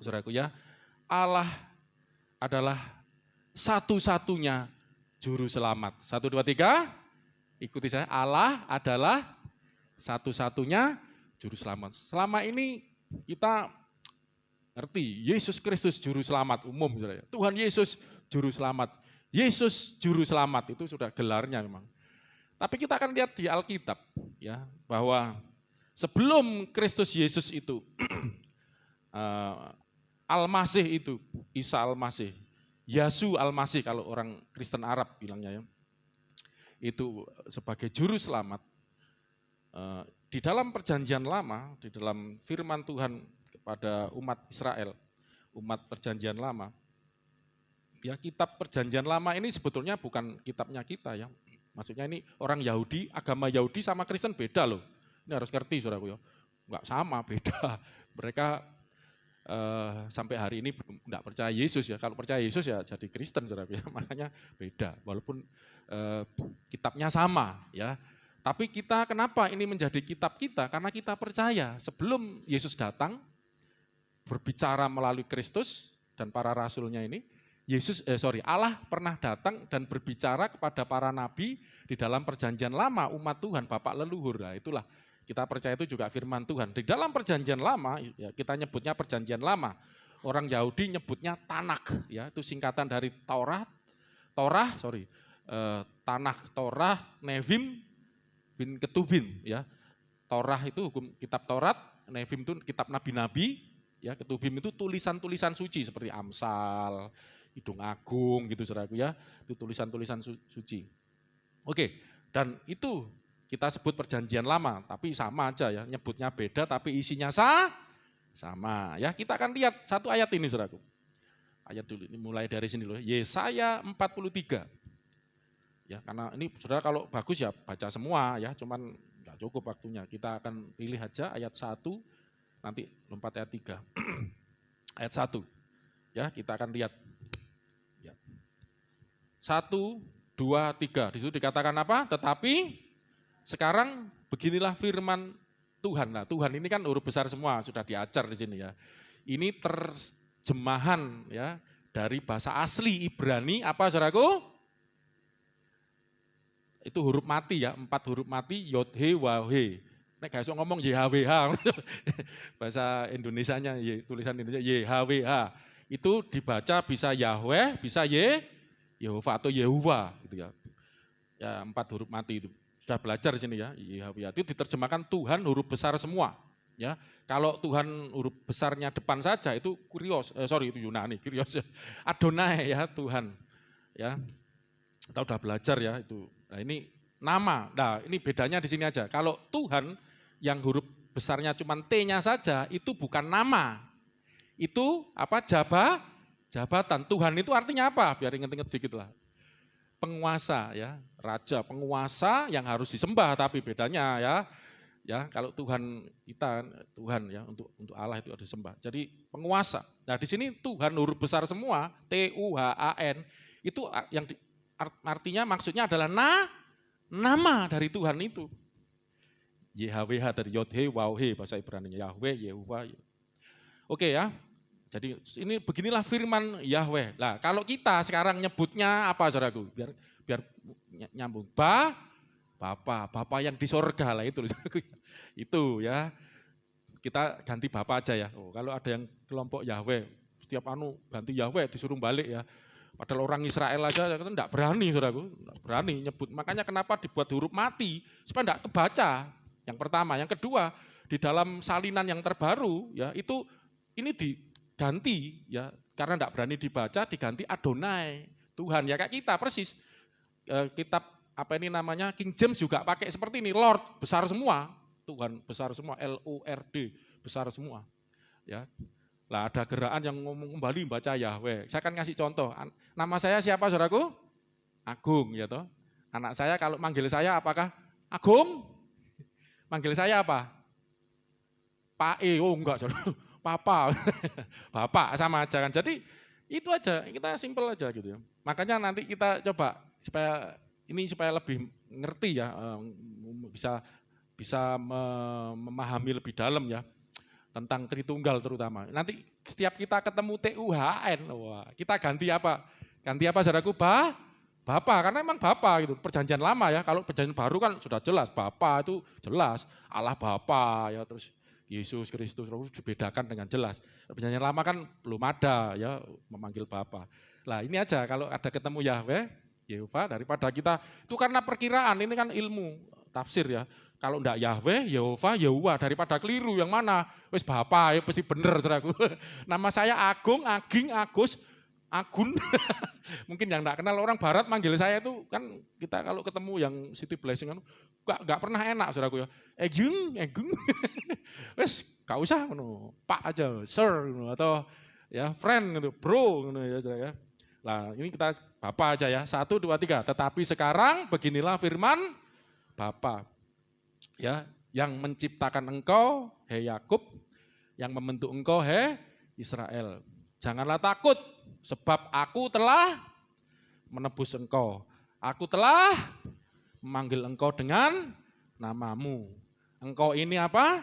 saudaraku ya. Allah adalah satu-satunya juru selamat. 1, 2, 3, ikuti saya. Allah adalah satu-satunya juru selamat. Selama ini kita ngerti, Yesus Kristus juru selamat umum. Saudara. Tuhan Yesus juru selamat. Yesus juru selamat, itu sudah gelarnya memang. Tapi kita akan lihat di Alkitab ya, bahwa sebelum Kristus Yesus itu, Al-Masih itu, Isa Al-Masih, Yasu Al-Masih kalau orang Kristen Arab bilangnya ya, itu sebagai juru selamat. Di dalam perjanjian lama, di dalam firman Tuhan kepada umat Israel, umat perjanjian lama, ya kitab perjanjian lama ini sebetulnya bukan kitabnya kita ya. Maksudnya ini orang Yahudi, agama Yahudi sama Kristen beda loh. Ini harus ngerti saudaraku ya. Enggak sama, beda. Mereka sampai hari ini belum enggak percaya Yesus ya. Kalau percaya Yesus ya jadi Kristen saudaraku ya. Makanya beda. Walaupun kitabnya sama ya. Tapi kita kenapa ini menjadi kitab kita? Karena kita percaya sebelum Yesus datang berbicara melalui Kristus dan para rasulnya ini, Allah pernah datang dan berbicara kepada para nabi di dalam perjanjian lama umat Tuhan, Bapak leluhur. Nah, itulah kita percaya itu juga firman Tuhan. Di dalam perjanjian lama, ya, kita nyebutnya perjanjian lama. Orang Yahudi nyebutnya Tanakh, ya, itu singkatan dari Tanakh, Torah, Nevim, bin Ketubim, ya. Torah itu hukum kitab Taurat, Nevim itu kitab nabi-nabi, ya, Ketubim itu tulisan-tulisan suci seperti Amsal, Hidung Agung gitu saudaraku ya, itu tulisan-tulisan suci. Oke, dan itu kita sebut perjanjian lama, tapi sama aja ya, nyebutnya beda tapi isinya sama ya. Kita akan lihat satu ayat ini saudaraku. Ayat dulu, ini mulai dari sini dulu, Yesaya 43. Ya, karena ini saudara kalau bagus ya baca semua ya, cuman enggak cukup waktunya. Kita akan pilih aja ayat 1, nanti lompat ayat 3. Ayat 1. Ya, kita akan lihat. 1, 2, 3. Di situ dikatakan apa? Tetapi sekarang beginilah firman Tuhan. Nah, Tuhan ini kan huruf besar semua, sudah diajar di sini ya. Ini terjemahan ya dari bahasa asli Ibrani apa saudaraku? Itu huruf mati ya, 4 huruf mati, Yod, He, Waw, He. Nek gak iso ngomong YHWH. Bahasa Indonesianya, tulisan Indonesia YHWH. Itu dibaca bisa Yahweh, bisa Yehova atau Yehuwa gitu ya. Ya 4 huruf mati itu. Sudah belajar di sini ya. Yahweh itu diterjemahkan Tuhan huruf besar semua. Ya. Kalau Tuhan huruf besarnya depan saja itu itu Yunani, Kyrios ya. Adonai ya Tuhan. Ya. Kita udah belajar ya itu. Nah, ini nama. Nah, ini bedanya di sini aja. Kalau Tuhan yang huruf besarnya cuma T-nya saja itu bukan nama. Itu apa? Jabatan. Tuhan itu artinya apa? Biar inget-inget dikit lah. Penguasa ya, raja, penguasa yang harus disembah, tapi bedanya ya kalau Tuhan kita, Tuhan ya untuk Allah itu harus disembah. Jadi penguasa. Nah, di sini Tuhan huruf besar semua, Tuhan, itu yang artinya maksudnya adalah nama dari Tuhan itu. YHWH dari Yod, He, Waw, He bahasa Ibrani-nya, Yahweh, Yehuwa. Oke ya. Jadi ini beginilah firman Yahweh. Nah, kalau kita sekarang nyebutnya apa saudaraku? Biar nyambung. Bapa yang di sorga lah itu. Itu ya. Kita ganti Bapa aja ya. Oh, kalau ada yang kelompok Yahweh, setiap ganti Yahweh disuruh balik ya. Padahal orang Israel aja kan enggak berani saudaraku, enggak berani nyebut. Makanya kenapa dibuat huruf mati? Supaya enggak kebaca. Yang pertama, yang kedua, di dalam salinan yang terbaru ya, ini diganti ya, karena enggak berani dibaca diganti Adonai, Tuhan ya kayak kita persis. Kitab apa ini namanya King James juga pakai seperti ini, Lord besar semua, Tuhan besar semua, LORD besar semua. Ya. Lah ada gerakan yang ngomong kembali baca Yahweh. Saya akan kasih contoh. Nama saya siapa saudaraku? Agung ya toh. Anak saya kalau manggil saya apakah Agung? Manggil saya apa? Pak oh enggak saudara. Papa, Bapak sama aja kan. Jadi itu aja, kita simpel aja gitu ya. Makanya nanti kita coba supaya lebih ngerti ya, bisa memahami lebih dalam ya. tentang Tritunggal terutama. Nanti setiap kita ketemu TUHN, wah, kita ganti apa? Ganti apa saudaraku? Bapa, karena memang Bapa gitu. Perjanjian lama ya, kalau perjanjian baru kan sudah jelas, Bapa itu jelas, Allah Bapa ya, terus Yesus Kristus dibedakan dengan jelas. Perjanjian lama kan belum ada ya memanggil Bapa. Lah ini aja kalau ada ketemu Yahweh, Yehova, daripada kita, itu karena perkiraan, ini kan ilmu tafsir ya. Kalau enggak Yahweh, Yehova, Yehuwa, daripada keliru yang mana? Wis Bapa, ya pasti bener saudaraku. Nama saya Agung, Aging, Agus, Agun. Mungkin yang enggak kenal orang barat manggil saya itu kan kita kalau ketemu yang city blessing kan enggak pernah enak saudaraku ya. Egung. Wis enggak usah Pak aja, Sir atau ya friend gitu, bro ya saudara ya. Nah, ini kita Bapa aja ya. 1 2 3. Tetapi sekarang beginilah firman Bapa. Ya, yang menciptakan engkau, hei Yakub, yang membentuk engkau, hei Israel. Janganlah takut, sebab aku telah menebus engkau. Aku telah memanggil engkau dengan namamu. Engkau ini apa?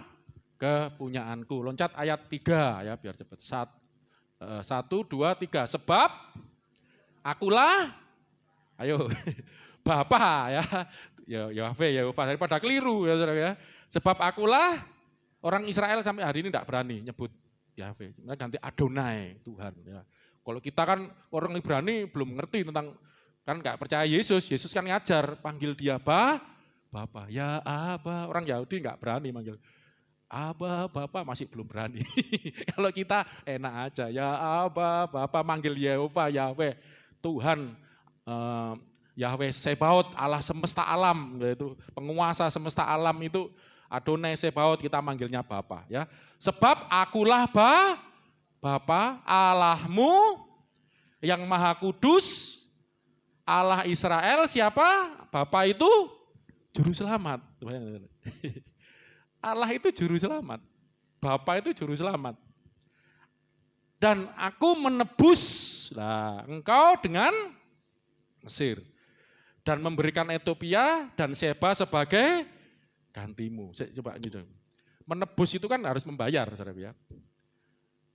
Kepunyaanku. Loncat ayat 3 ya, biar cepat. 1, 2, 3. Sebab akulah, ayo, Bapa ya. Yahweh, Yehova, daripada keliru ya saudara ya. Sebab akulah, orang Israel sampai hari ini tidak berani nyebut Yahweh. Mereka ganti Adonai, Tuhan ya. Kalau kita kan orang Ibrani belum ngerti tentang, kan nggak percaya Yesus. Yesus kan ngajar, panggil dia Bapa, ya Aba. Orang Yahudi nggak berani manggil Aba, Bapa, masih belum berani. Kalau kita enak aja, ya Aba, Bapa, manggil Yehova, Yahweh, Tuhan, Yahweh Sebaot, Allah semesta alam, yaitu penguasa semesta alam itu Adonai Sebaot, kita manggilnya Bapa ya. Sebab akulah Bapa Allahmu yang Maha Kudus, Allah Israel siapa? Bapa itu juru selamat. Allah itu juru selamat. Bapa itu juru selamat. Dan aku menebus engkau dengan Mesir. Dan memberikan Ethiopia dan Seba sebagai gantimu. Coba gitu. Menebus itu kan harus membayar, saudara ya.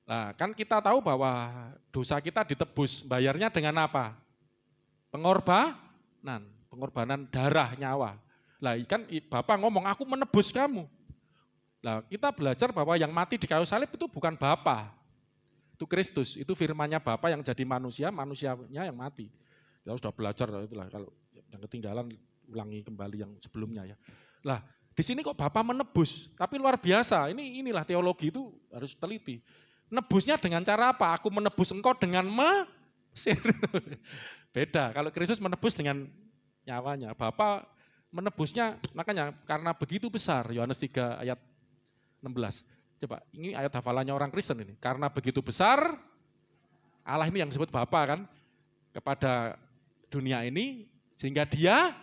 Nah, kan kita tahu bahwa dosa kita ditebus, bayarnya dengan apa? Pengorbanan darah, nyawa. Lah kan Bapak ngomong, aku menebus kamu. Nah, kita belajar bahwa yang mati di kayu salib itu bukan Bapa, itu Kristus, itu firman-Nya Bapa yang jadi manusia, manusianya yang mati. Kita sudah belajar itulah, kalau yang ketinggalan ulangi kembali yang sebelumnya ya. Lah, di sini kok Bapa menebus, tapi luar biasa. Inilah teologi itu harus teliti. Nebusnya dengan cara apa? Aku menebus engkau dengan Mesir. Beda, kalau Kristus menebus dengan nyawanya. Bapa menebusnya, makanya karena begitu besar, Yohanes 3 ayat 16. Coba, ini ayat hafalannya orang Kristen ini. Karena begitu besar, Allah ini yang disebut Bapa kan, kepada dunia ini, sehingga dia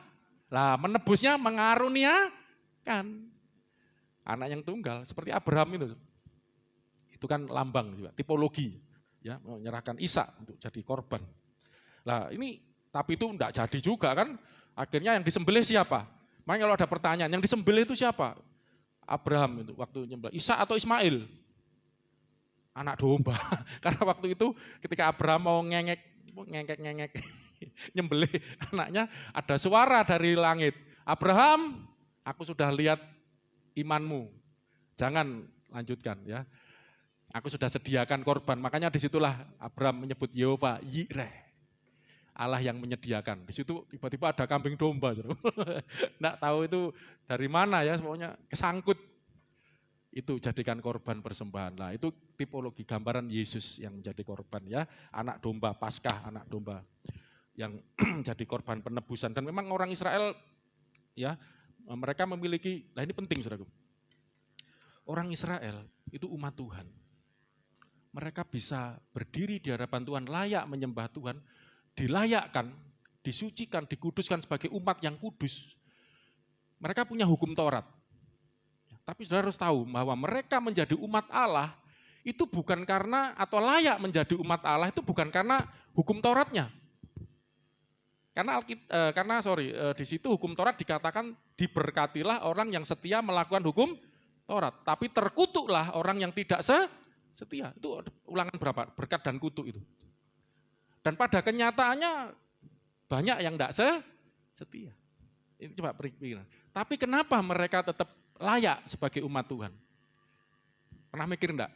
menebusnya mengaruniakan anak yang tunggal, seperti Abraham itu. Itu kan lambang juga, tipologi, ya, menyerahkan Ishak untuk jadi korban. Lah ini, tapi itu enggak jadi juga kan, akhirnya yang disembelih siapa? Makanya kalau ada pertanyaan, yang disembelih itu siapa? Abraham itu waktu nyembelih, Ishak atau Ismail? Anak domba. Karena waktu itu ketika Abraham mau ngengek nyembelih anaknya, ada suara dari langit. Abraham, aku sudah lihat imanmu. Jangan lanjutkan ya. Aku sudah sediakan korban. Makanya disitulah Abraham menyebut Yehova Yireh. Allah yang menyediakan. Di situ tiba-tiba ada kambing domba. Nggak tahu itu dari mana ya, semuanya kesangkut. Itu jadikan korban persembahan. Nah, itu tipologi gambaran Yesus yang menjadi korban ya, anak domba Paskah, anak domba yang jadi korban penebusan. Dan memang orang Israel ya, mereka memiliki, nah ini penting Saudaraku. Orang Israel itu umat Tuhan. Mereka bisa berdiri di hadapan Tuhan, layak menyembah Tuhan, dilayakkan, disucikan, dikuduskan sebagai umat yang kudus. Mereka punya hukum Taurat. Tapi saudara harus tahu bahwa mereka menjadi umat Allah itu bukan karena, atau layak menjadi umat Allah itu bukan karena hukum Tauratnya. Karena di situ hukum Taurat dikatakan diberkatilah orang yang setia melakukan hukum Taurat. Tapi terkutuklah orang yang tidak setia. Itu Ulangan berapa? Berkat dan kutuk itu. Dan pada kenyataannya banyak yang tidak setia. Ini coba pikiran. Tapi kenapa mereka tetap layak sebagai umat Tuhan? Pernah mikir enggak?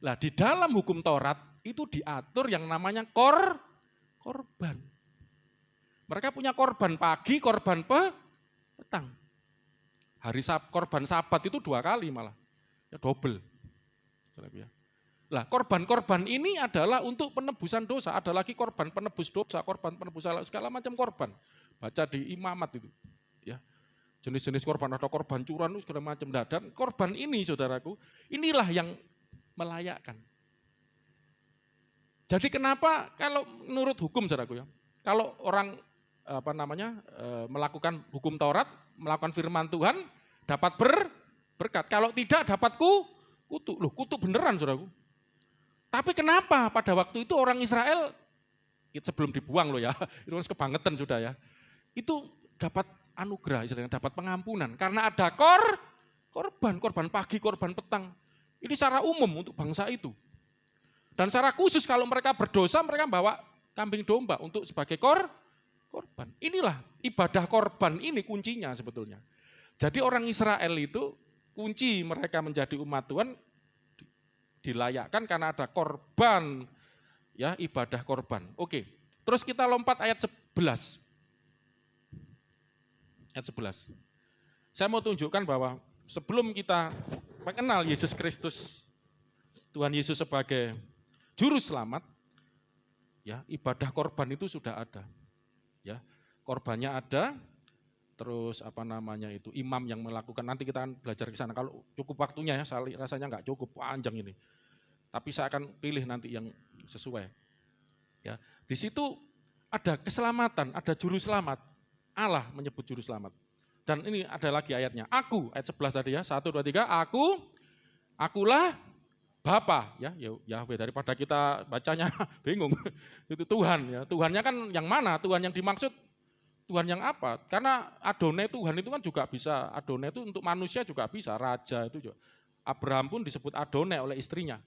Lah di dalam hukum Taurat itu diatur yang namanya korban. Mereka punya korban pagi, korban petang. Korban Sabat itu 2 kali malah. Ya double. Lah korban-korban ini adalah untuk penebusan dosa. Ada lagi korban penebus dosa, korban penebus segala macam korban. Baca di imamat itu. Ya. Jenis-jenis korban, ada korban curan, segala macam. Dan korban ini saudaraku, inilah yang melayakkan. Jadi kenapa kalau menurut hukum saudaraku ya, kalau orang melakukan hukum Taurat, melakukan firman Tuhan, dapat berkat. Kalau tidak dapat kutuk. Loh, kutuk beneran saudaraku. Tapi kenapa pada waktu itu orang Israel, sebelum dibuang loh ya, itu kebangetan sudah ya, itu dapat anugerah, istilahnya dapat pengampunan. Karena ada korban pagi, korban petang. Ini secara umum untuk bangsa itu. Dan secara khusus kalau mereka berdosa, mereka bawa kambing domba untuk sebagai korban. Inilah ibadah korban ini kuncinya sebetulnya. Jadi orang Israel itu kunci mereka menjadi umat Tuhan dilayakkan karena ada korban, ya ibadah korban. Oke, terus kita lompat ayat 11. Ayat 11. Saya mau tunjukkan bahwa sebelum kita mengenal Yesus Kristus, Tuhan Yesus sebagai juru selamat, ya ibadah korban itu sudah ada. Ya, korbannya ada, terus imam yang melakukan, nanti kita akan belajar ke sana. Kalau cukup waktunya ya, rasanya nggak cukup, panjang ini. Tapi saya akan pilih nanti yang sesuai. Ya, di situ ada keselamatan, ada juru selamat. Allah menyebut juru selamat. Dan ini ada lagi ayatnya. Aku, ayat 11 tadi ya, 1, 2, 3, akulah Bapa, ya Yahweh, daripada kita bacanya bingung. Itu Tuhan ya. Tuhannya kan yang mana? Tuhan yang dimaksud Tuhan yang apa? Karena Adonai Tuhan itu kan juga bisa, Adonai itu untuk manusia juga bisa, raja itu juga. Abraham pun disebut Adonai oleh istrinya.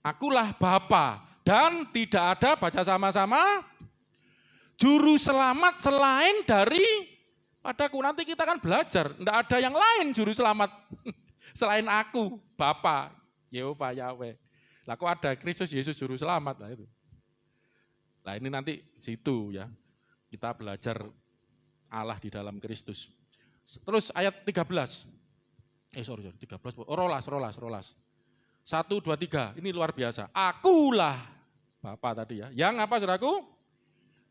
Akulah Bapa dan tidak ada, baca sama-sama, juru selamat selain dari padaku. Nanti kita kan belajar, tidak ada yang lain juru selamat selain aku, Bapa, Yehova, Yahweh. Lah kok ada Kristus Yesus juru selamat lah itu. Nah ini nanti situ ya, kita belajar Allah di dalam Kristus. Terus ayat 13. 13. Rolas. 1, 2, 3. Ini luar biasa. Akulah Bapa tadi ya. Yang apa saudaraku?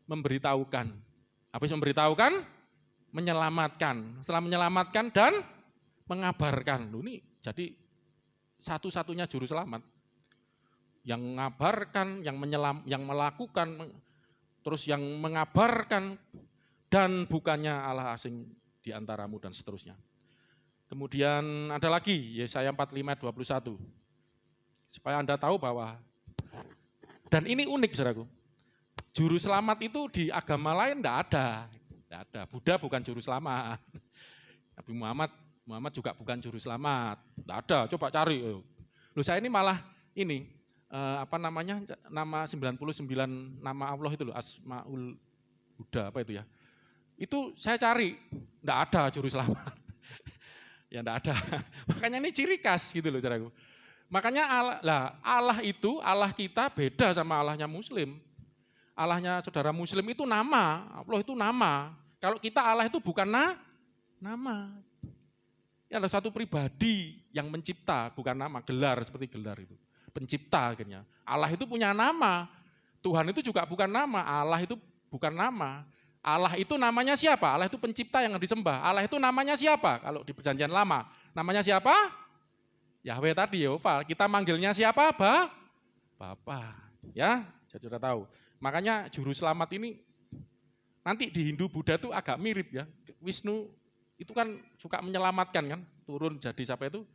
Memberitahukan. Habis memberitahukan, menyelamatkan. Setelah menyelamatkan dan mengabarkan. Ini jadi satu-satunya juru selamat. Yang mengabarkan, yang melakukan, terus yang mengabarkan, dan bukannya Allah asing di antaramu dan seterusnya. Kemudian ada lagi Yesaya 45 ayat 21. Supaya Anda tahu bahwa, dan ini unik saudaraku, juru selamat itu di agama lain tidak ada. Buddha bukan juru selamat. Nabi Muhammad juga bukan juru selamat. Tidak ada, coba cari. Loh saya ini malah ini, nama 99 nama Allah itu loh, Asmaul Buddha apa itu ya. Itu saya cari, tidak ada juru selamat. Ya tidak ada. Makanya ini ciri khas gitu loh saudaraku. Makanya Allah itu, Allah kita beda sama Allahnya Muslim. Allahnya saudara Muslim itu nama, Allah itu nama. Kalau kita Allah itu bukan nama. Ya ada satu pribadi yang mencipta, bukan nama, gelar seperti gelar itu. Pencipta akhirnya. Allah itu punya nama. Tuhan itu juga bukan nama, Allah itu bukan nama. Allah itu namanya siapa? Allah itu pencipta yang disembah. Allah itu namanya siapa? Kalau di perjanjian lama, namanya siapa? Yahweh tadi, Yehova. Kita manggilnya siapa? Bapa. Ya, jadi sudah tahu. Makanya juru selamat ini nanti di Hindu Buddha itu agak mirip ya. Wisnu itu kan suka menyelamatkan kan, turun jadi siapa itu?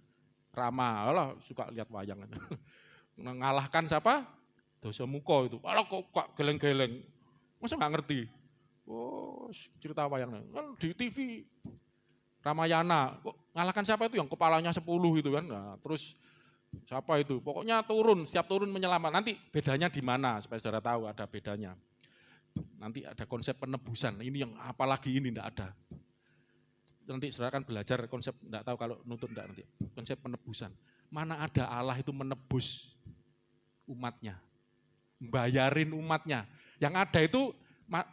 Rama. Allah suka lihat wayang. Mengalahkan siapa? Dasamuka itu. Allah kok geleng-geleng. Masa nggak ngerti? Oh, cerita wayang kan di TV. Ramayana, kok ngalahkan siapa itu yang kepalanya 10 itu kan. Nah, terus siapa itu? Pokoknya setiap turun menyelamat. Nanti bedanya di mana supaya saudara tahu ada bedanya. Nanti ada konsep penebusan. Ini yang apalagi ini enggak ada. Nanti saudara kan belajar konsep, enggak tahu kalau nutut enggak nanti. Konsep penebusan. Mana ada Allah itu menebus umatnya. Bayarin umatnya. Yang ada itu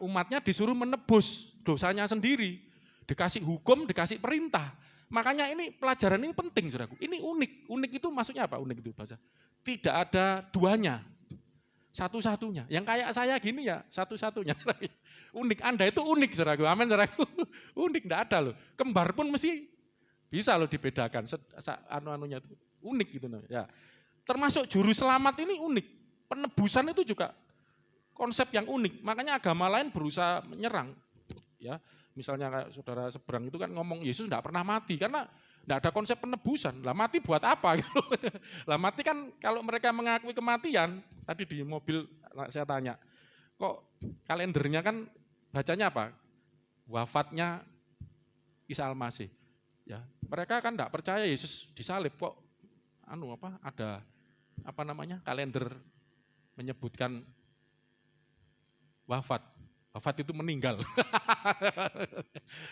umatnya disuruh menebus dosanya sendiri. Dikasih hukum, dikasih perintah. Makanya ini pelajaran ini penting, saudaraku. Ini unik. Unik itu maksudnya apa? Unik itu bahasa. Tidak ada duanya. Satu-satunya. Yang kayak saya gini ya satu-satunya. Unik. Anda itu unik, saudaraku. Amin, saudaraku. Unik, enggak ada loh. Kembar pun mesti bisa loh dibedakan. Anu-anunya itu unik gitu. Ya. Termasuk juru selamat ini unik. Penebusan itu juga konsep yang unik. Makanya agama lain berusaha menyerang. Ya. Misalnya kayak saudara seberang itu kan ngomong Yesus enggak pernah mati karena enggak ada konsep penebusan. Lah mati buat apa? Lah mati kan kalau mereka mengakui kematian, tadi di mobil saya tanya, kok kalendernya kan bacanya apa? Wafatnya Isa Al-Masih. Ya, mereka kan enggak percaya Yesus disalib kok ada kalender menyebutkan wafat. Wafat itu meninggal.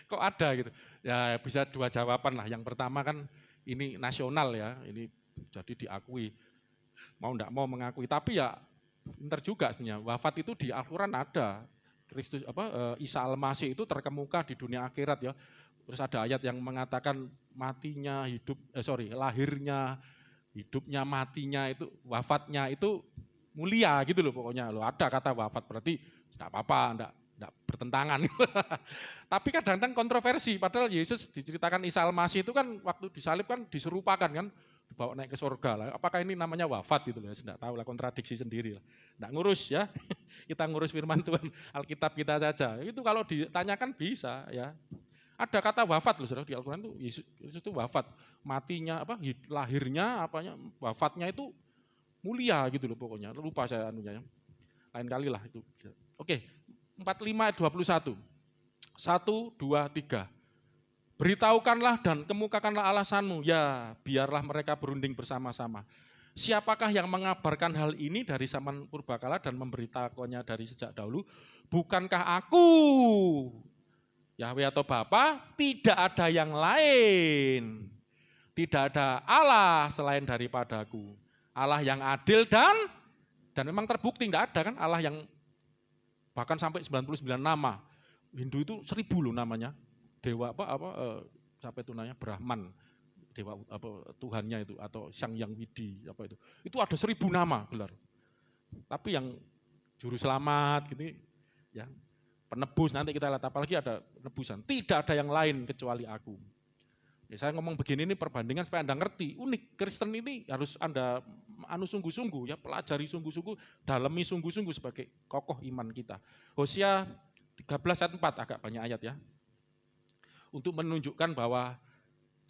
Kok ada gitu. Ya bisa dua jawaban lah. Yang pertama kan ini nasional ya. Ini jadi diakui. Mau enggak mau mengakui. Tapi ya pintar juga sebenarnya. Wafat itu di Al-Quran ada. Kristus Isa Al-Masih itu terkemuka di dunia akhirat ya. Terus ada ayat yang mengatakan lahirnya, hidupnya, matinya itu, wafatnya itu mulia gitu loh pokoknya. Loh ada kata wafat berarti enggak apa-apa, enggak bertentangan. Tapi kadang-kadang kontroversi, padahal Yesus diceritakan Isa Al-Masih itu kan waktu disalib kan diserupakan kan, dibawa naik ke surga lah. Apakah ini namanya wafat gitu loh, saya enggak tahu lah, kontradiksi sendiri lah. Enggak ngurus ya, kita ngurus firman Tuhan, Alkitab kita saja. Itu kalau ditanyakan bisa ya. Ada kata wafat loh saudara di Al-Quran itu, Yesus itu wafat. Matinya, lahirnya, wafatnya itu mulia gitu loh pokoknya. Lupa saya anunya ya. Lain kali lah itu. Oke, 45 ayat 21. 1, 2, 3. Beritahukanlah dan kemukakanlah alasanmu. Ya, biarlah mereka berunding bersama-sama. Siapakah yang mengabarkan hal ini dari zaman purbakala dan memberitahukannya dari sejak dahulu? Bukankah aku, Yahweh atau Bapa? Tidak ada yang lain. Tidak ada Allah selain daripadaku. Allah yang adil dan memang terbukti tidak ada kan Allah yang bahkan sampai 99 nama. Hindu itu 1000 loh namanya. Dewa sampai itu namanya Brahman. Dewa Tuhannya itu atau Sang Yang Widi itu. Itu ada 1000 nama gelar. Tapi yang juru selamat gitu ya, penebus nanti kita lihat apalagi ada penebusan. Tidak ada yang lain kecuali aku. Ya, saya ngomong begini ini perbandingan supaya Anda ngerti. Unik, Kristen ini harus Anda sungguh-sungguh ya, pelajari sungguh-sungguh, dalami sungguh-sungguh sebagai kokoh iman kita. Hosea 13 ayat 4 agak banyak ayat ya. Untuk menunjukkan bahwa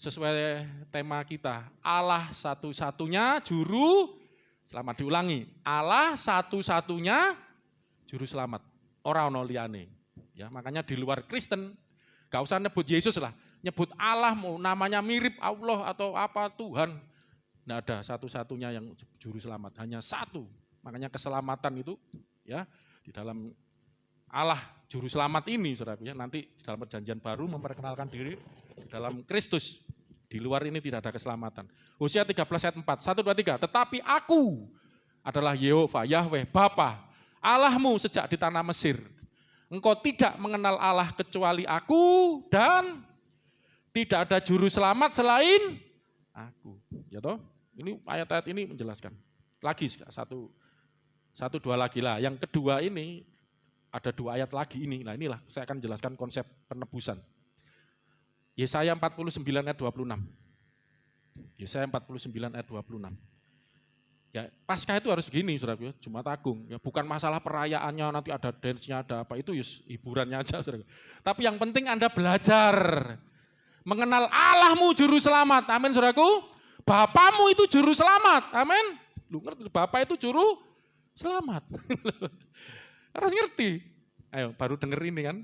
sesuai tema kita, Allah satu-satunya juru selamat. Diulangi, Allah satu-satunya juru selamat. Ora ono liyane. Ya, makanya di luar Kristen gak usah nyebut Yesus lah. Nyebut Allah mau namanya mirip Allah atau apa Tuhan. Tidak ada satu-satunya yang juru selamat, hanya satu. Makanya keselamatan itu ya di dalam Allah juru selamat ini saudara ya, nanti di dalam perjanjian baru memperkenalkan diri di dalam Kristus. Di luar ini tidak ada keselamatan. Hosea 13 ayat 4, 1, 2, 3. Tetapi aku adalah Yehova, Yahweh, Bapa, Allahmu sejak di tanah Mesir. Engkau tidak mengenal Allah kecuali aku dan tidak ada juru selamat selain aku. Ya toh? Ini ayat-ayat ini menjelaskan. Lagi satu dua lagi lah. Yang kedua ini ada 2 ayat lagi ini. Nah inilah saya akan jelaskan konsep penebusan. Yesaya 49 ayat 26. Yesaya 49 ayat 26. Ya, Paskah itu harus gini, Saudara, Jumat Agung. Ya, bukan masalah perayaannya nanti ada dance-nya, ada apa, itu hiburannya aja, Saudara. Tapi yang penting Anda belajar mengenal Allahmu juru selamat. Amin, Saudaraku. Bapamu itu juru selamat. Amin. Lu ngerti, Bapak itu juru selamat. Harus ngerti. Ayo, baru denger ini kan.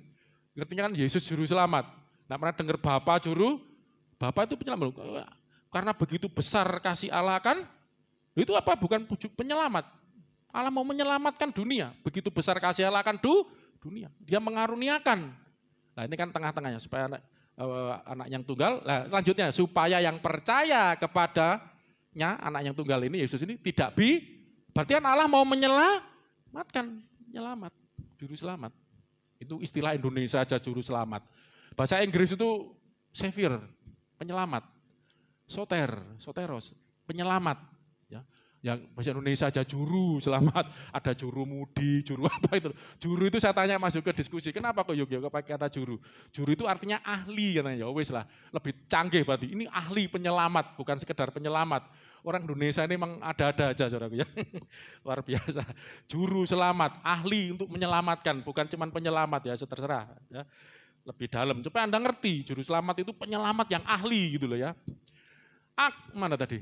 Ngertinya kan Yesus juru selamat. Nggak pernah dengar Bapa juru, Bapa itu penyelamat. Karena begitu besar kasih Allah kan, itu apa? Bukan penyelamat. Allah mau menyelamatkan dunia. Begitu besar kasih Allah kan dunia. Dia mengaruniakan. Nah ini kan tengah-tengahnya supaya anak yang tunggal. Nah, selanjutnya supaya yang percaya kepadanya anak yang tunggal ini Yesus ini tidak berarti kan Allah mau menyelamatkan, penyelamat, juru selamat. Itu istilah Indonesia aja juru selamat. Bahasa Inggris itu savior, penyelamat. Soteros, penyelamat. Ya. Yang bahasa Indonesia aja juru selamat, ada juru mudi, juru apa itu. Juru itu saya tanya masuk ke diskusi, kenapa kok Yogyo pakai kata juru? Juru itu artinya ahli katanya, ya wis lah, lebih canggih berarti. Ini ahli penyelamat, bukan sekedar penyelamat. Orang Indonesia ini memang ada-ada aja saudaraku ya. Luar biasa. Juru selamat, ahli untuk menyelamatkan, bukan cuma penyelamat ya, terserah ya. Lebih dalam. Supaya Anda ngerti, juru selamat itu penyelamat yang ahli gitu loh ya. Mana tadi?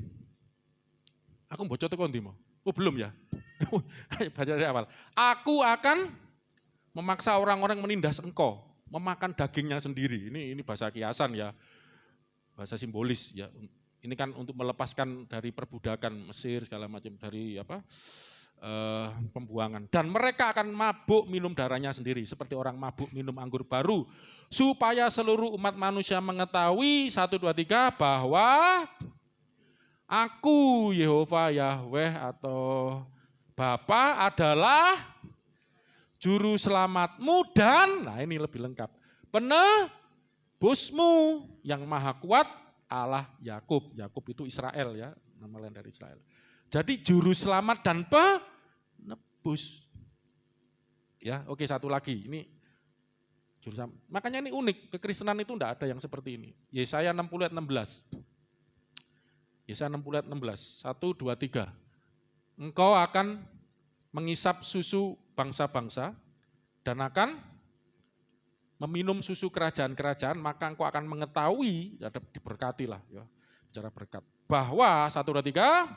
Aku bocor tekan ndi mau? Oh belum ya? Baca dari awal. Aku akan memaksa orang-orang menindas engkau, memakan dagingnya sendiri. Ini bahasa kiasan ya. Bahasa simbolis ya. Ini kan untuk melepaskan dari perbudakan Mesir segala macam dari pembuangan. Dan mereka akan mabuk minum darahnya sendiri seperti orang mabuk minum anggur baru supaya seluruh umat manusia mengetahui 1, 2, 3 bahwa aku Yehova Yahweh atau Bapa adalah juru selamatmu dan, nah ini lebih lengkap, penebusmu yang maha kuat Allah Yakub. Yakub itu Israel ya, nama lain dari Israel. Jadi juru selamat dan penebus. Ya, oke satu lagi. Ini juru selamat. Makanya ini unik, kekristenan itu enggak ada yang seperti ini. Yesaya 60 ayat 16. Yesaya 60 ayat 16. 1, 2, 3. Engkau akan mengisap susu bangsa-bangsa dan akan meminum susu kerajaan-kerajaan, maka engkau akan mengetahui, diberkatilah ya, bicara berkat. Bahwa 1, 2, 3,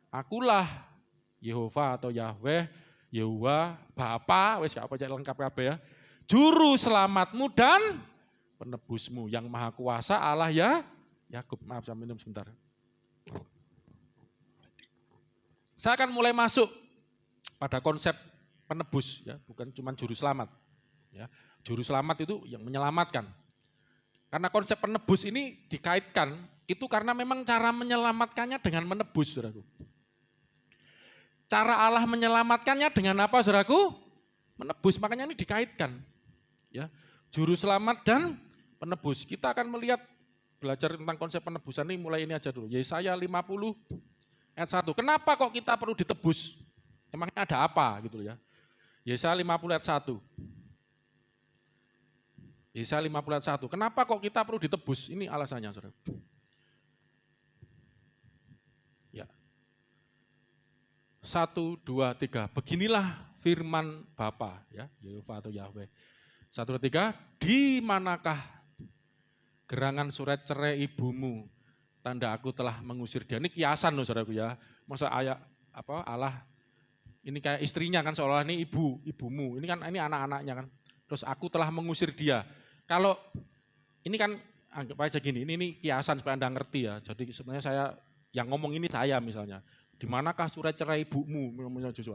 akulah Yehova atau Yahweh, Yehuwa, Bapa, wis gak apa aja lengkap kabeh ya. Juru selamatmu dan penebusmu yang maha kuasa Allah ya. Yakub, maaf saya minum sebentar. Saya akan mulai masuk pada konsep penebus ya, bukan cuma juru selamat. Ya, juru selamat itu yang menyelamatkan. Karena konsep penebus ini dikaitkan itu karena memang cara menyelamatkannya dengan menebus, saudaraku. Cara Allah menyelamatkannya dengan apa, saudaraku? Menebus, makanya ini dikaitkan. Ya, juru selamat dan penebus. Kita akan melihat, belajar tentang konsep penebusan ini mulai ini aja dulu. Yesaya 50 ayat 1. Kenapa kok kita perlu ditebus? Emangnya ada apa gitu ya. Yesaya 50 ayat 1. Yesaya 50 ayat 1. Kenapa kok kita perlu ditebus? Ini alasannya, saudara. Ya. 1, 2, 3. Beginilah firman Bapa, ya, Yehova atau Yahweh. 1, 2, 3. Di manakah gerangan surat cerai ibumu? Tanda aku telah mengusir dia. Ini kiasan loh, saudaraku ya. Masa ayat Allah ini kayak istrinya kan seolah ini ibumu. Ini kan ini anak-anaknya kan. Terus aku telah mengusir dia. Kalau ini kan anggap aja gini, ini kiasan supaya Anda ngerti ya. Jadi sebenarnya saya yang ngomong ini saya misalnya. Di manakah surat cerai ibumu?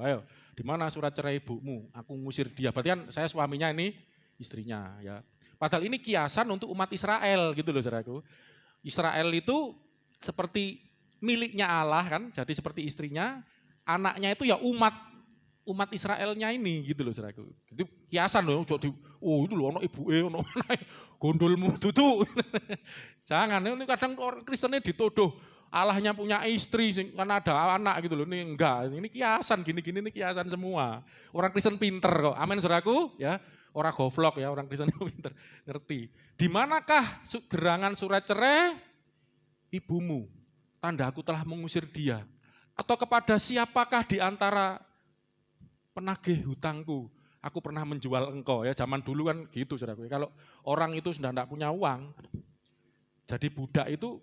Ayo, di mana surat cerai ibumu? Aku ngusir dia. Berarti kan saya suaminya ini istrinya ya. Padahal ini kiasan untuk umat Israel gitu loh saudaraku. Israel itu seperti miliknya Allah kan, jadi seperti istrinya, anaknya itu ya umat Israelnya ini gitu loh saudaraku. Itu kiasan loh, jadi itu loh ono ibuke ono gondolmu tutu. Jangan, ini kadang orang Kristennya dituduh Allahnya punya istri karena ada anak gitu loh. Ini enggak, ini kiasan gini-gini ini kiasan semua. Orang Kristen pinter kok. Amin saudaraku ya. Orang goblok ya, orang Kristen pinter, ngerti. Di manakah gerangan surat cerai ibumu? Tanda aku telah mengusir dia. Atau kepada siapakah di antara penagih hutangku? Aku pernah menjual engkau ya, zaman dulu kan gitu saudaraku. Kalau orang itu sudah tidak punya uang, jadi budak itu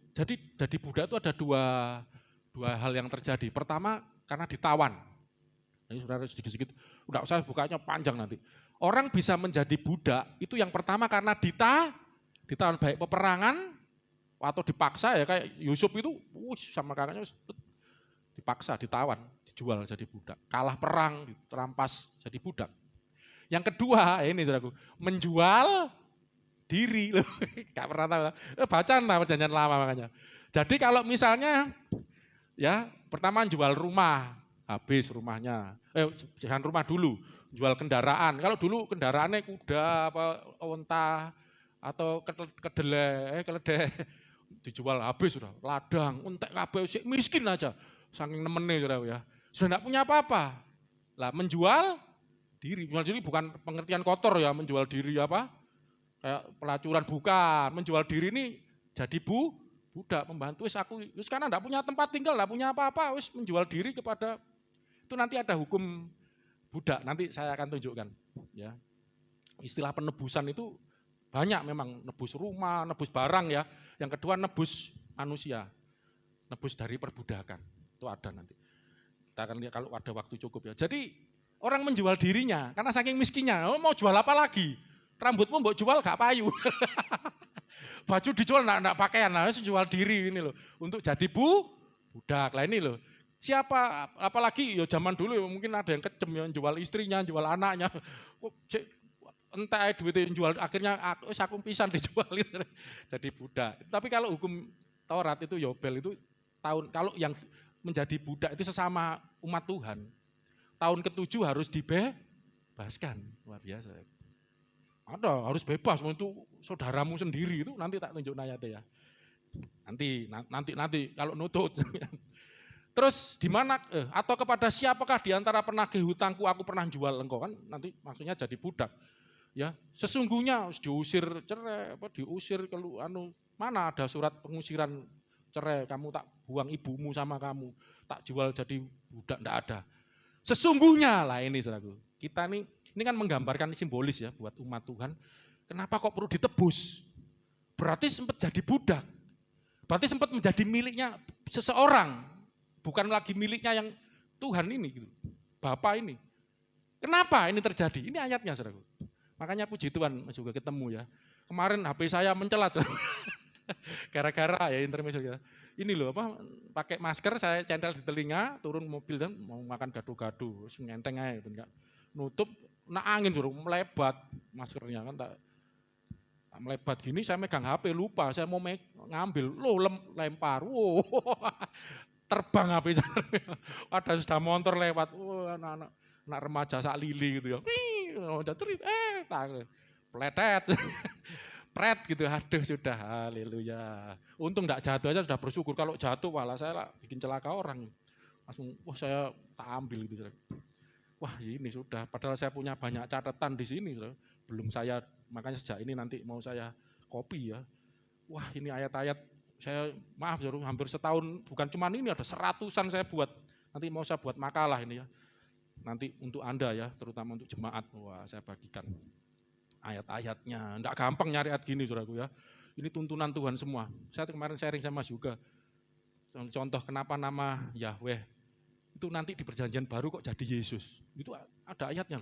ada dua hal yang terjadi. Pertama karena ditawan. Ini saudara sedikit-sedikit, udah saya bukanya panjang nanti. Orang bisa menjadi budak itu yang pertama karena Di tahun baik peperangan atau dipaksa ya kayak Yusuf itu sama kakaknya dipaksa, ditawan, dijual jadi budak. Kalah perang, terampas jadi budak. Yang kedua, ini saudaraku, menjual diri. Gak pernah tahu. Baca perjanjian lama makanya. Jadi kalau misalnya ya pertama jual rumah, habis rumahnya. Jangan rumah dulu, jual kendaraan. Kalau dulu kendaraannya kuda, apa onta atau keledai dijual habis sudah. Ladang, entek kabeh miskin aja. Saking nemennya sudah ya. Sudah enggak punya apa-apa. Lah menjual diri. Menjual diri bukan pengertian kotor ya, menjual diri apa? Kayak pelacuran bukan. Menjual diri ini jadi budak pembantu wis karena enggak punya tempat tinggal, enggak punya apa-apa, wis menjual diri kepada itu nanti ada hukum budak, nanti saya akan tunjukkan ya. Istilah penebusan itu banyak memang, nebus rumah, nebus barang ya. Yang kedua nebus manusia. Nebus dari perbudakan. Itu ada nanti. Kita akan lihat kalau ada waktu cukup ya. Jadi orang menjual dirinya karena saking miskinnya, mau jual apa lagi? Rambutmu mau jual gak payu. Baju dijual enggak pakaian, nah jual diri ini loh. Untuk jadi budak lah ini loh. Siapa apalagi ya zaman dulu ya, mungkin ada yang kejem ya jual istrinya, jual anaknya. Entah duitnya jual akhirnya aku pisan dijual jadi budak. Tapi kalau hukum Taurat itu Yobel itu tahun kalau yang menjadi budak itu sesama umat Tuhan. Tahun ke-7 harus dibebaskan. Luar biasa. Ada, harus bebas untuk saudaramu sendiri itu nanti tak tunjuk ayatnya ya. Nanti kalau nutut. Terus di mana atau kepada siapakah di antara penagih hutangku aku pernah jual engkau kan nanti maksudnya jadi budak. Ya, sesungguhnya diusir cerai diusir mana ada surat pengusiran cerai kamu tak buang ibumu sama kamu, tak jual jadi budak enggak ada. Sesungguhnya lah ini saudaraku. Kita ini kan menggambarkan simbolis ya buat umat Tuhan. Kenapa kok perlu ditebus? Berarti sempat jadi budak. Berarti sempat menjadi miliknya seseorang. Bukan lagi miliknya yang Tuhan ini. Gitu. Bapa ini. Kenapa ini terjadi? Ini ayatnya saudaraku. Makanya puji Tuhan juga ketemu ya. Kemarin HP saya mencelat. Gara-gara ya intermezzo ya. Ini loh pakai masker saya centel di telinga, turun mobil dan mau makan gado-gado. Terus ngenteng aja gitu enggak. Nutup angin suruh melebat maskernya kan tak melebat gini saya megang HP lupa saya mau ngambil lempar terbang HP saya ada sudah motor lewat anak remaja sak lili gitu ya pletet pret gitu aduh sudah haleluya untung enggak jatuh aja sudah bersyukur kalau jatuh malah saya lah bikin celaka orang langsung saya tak ambil gitu. Wah ini sudah, padahal saya punya banyak catatan di sini, belum saya, makanya sejak ini nanti mau saya copy ya. Wah ini ayat-ayat, saya maaf hampir setahun, bukan cuma ini ada seratusan saya buat, nanti mau saya buat makalah ini ya. Nanti untuk Anda ya, terutama untuk jemaat, wah saya bagikan ayat-ayatnya, enggak gampang nyari ayat gini saudaraku ya. Ini tuntunan Tuhan semua, saya kemarin sharing sama juga, contoh kenapa nama Yahweh, itu nanti di perjanjian baru kok jadi Yesus. Itu ada ayatnya.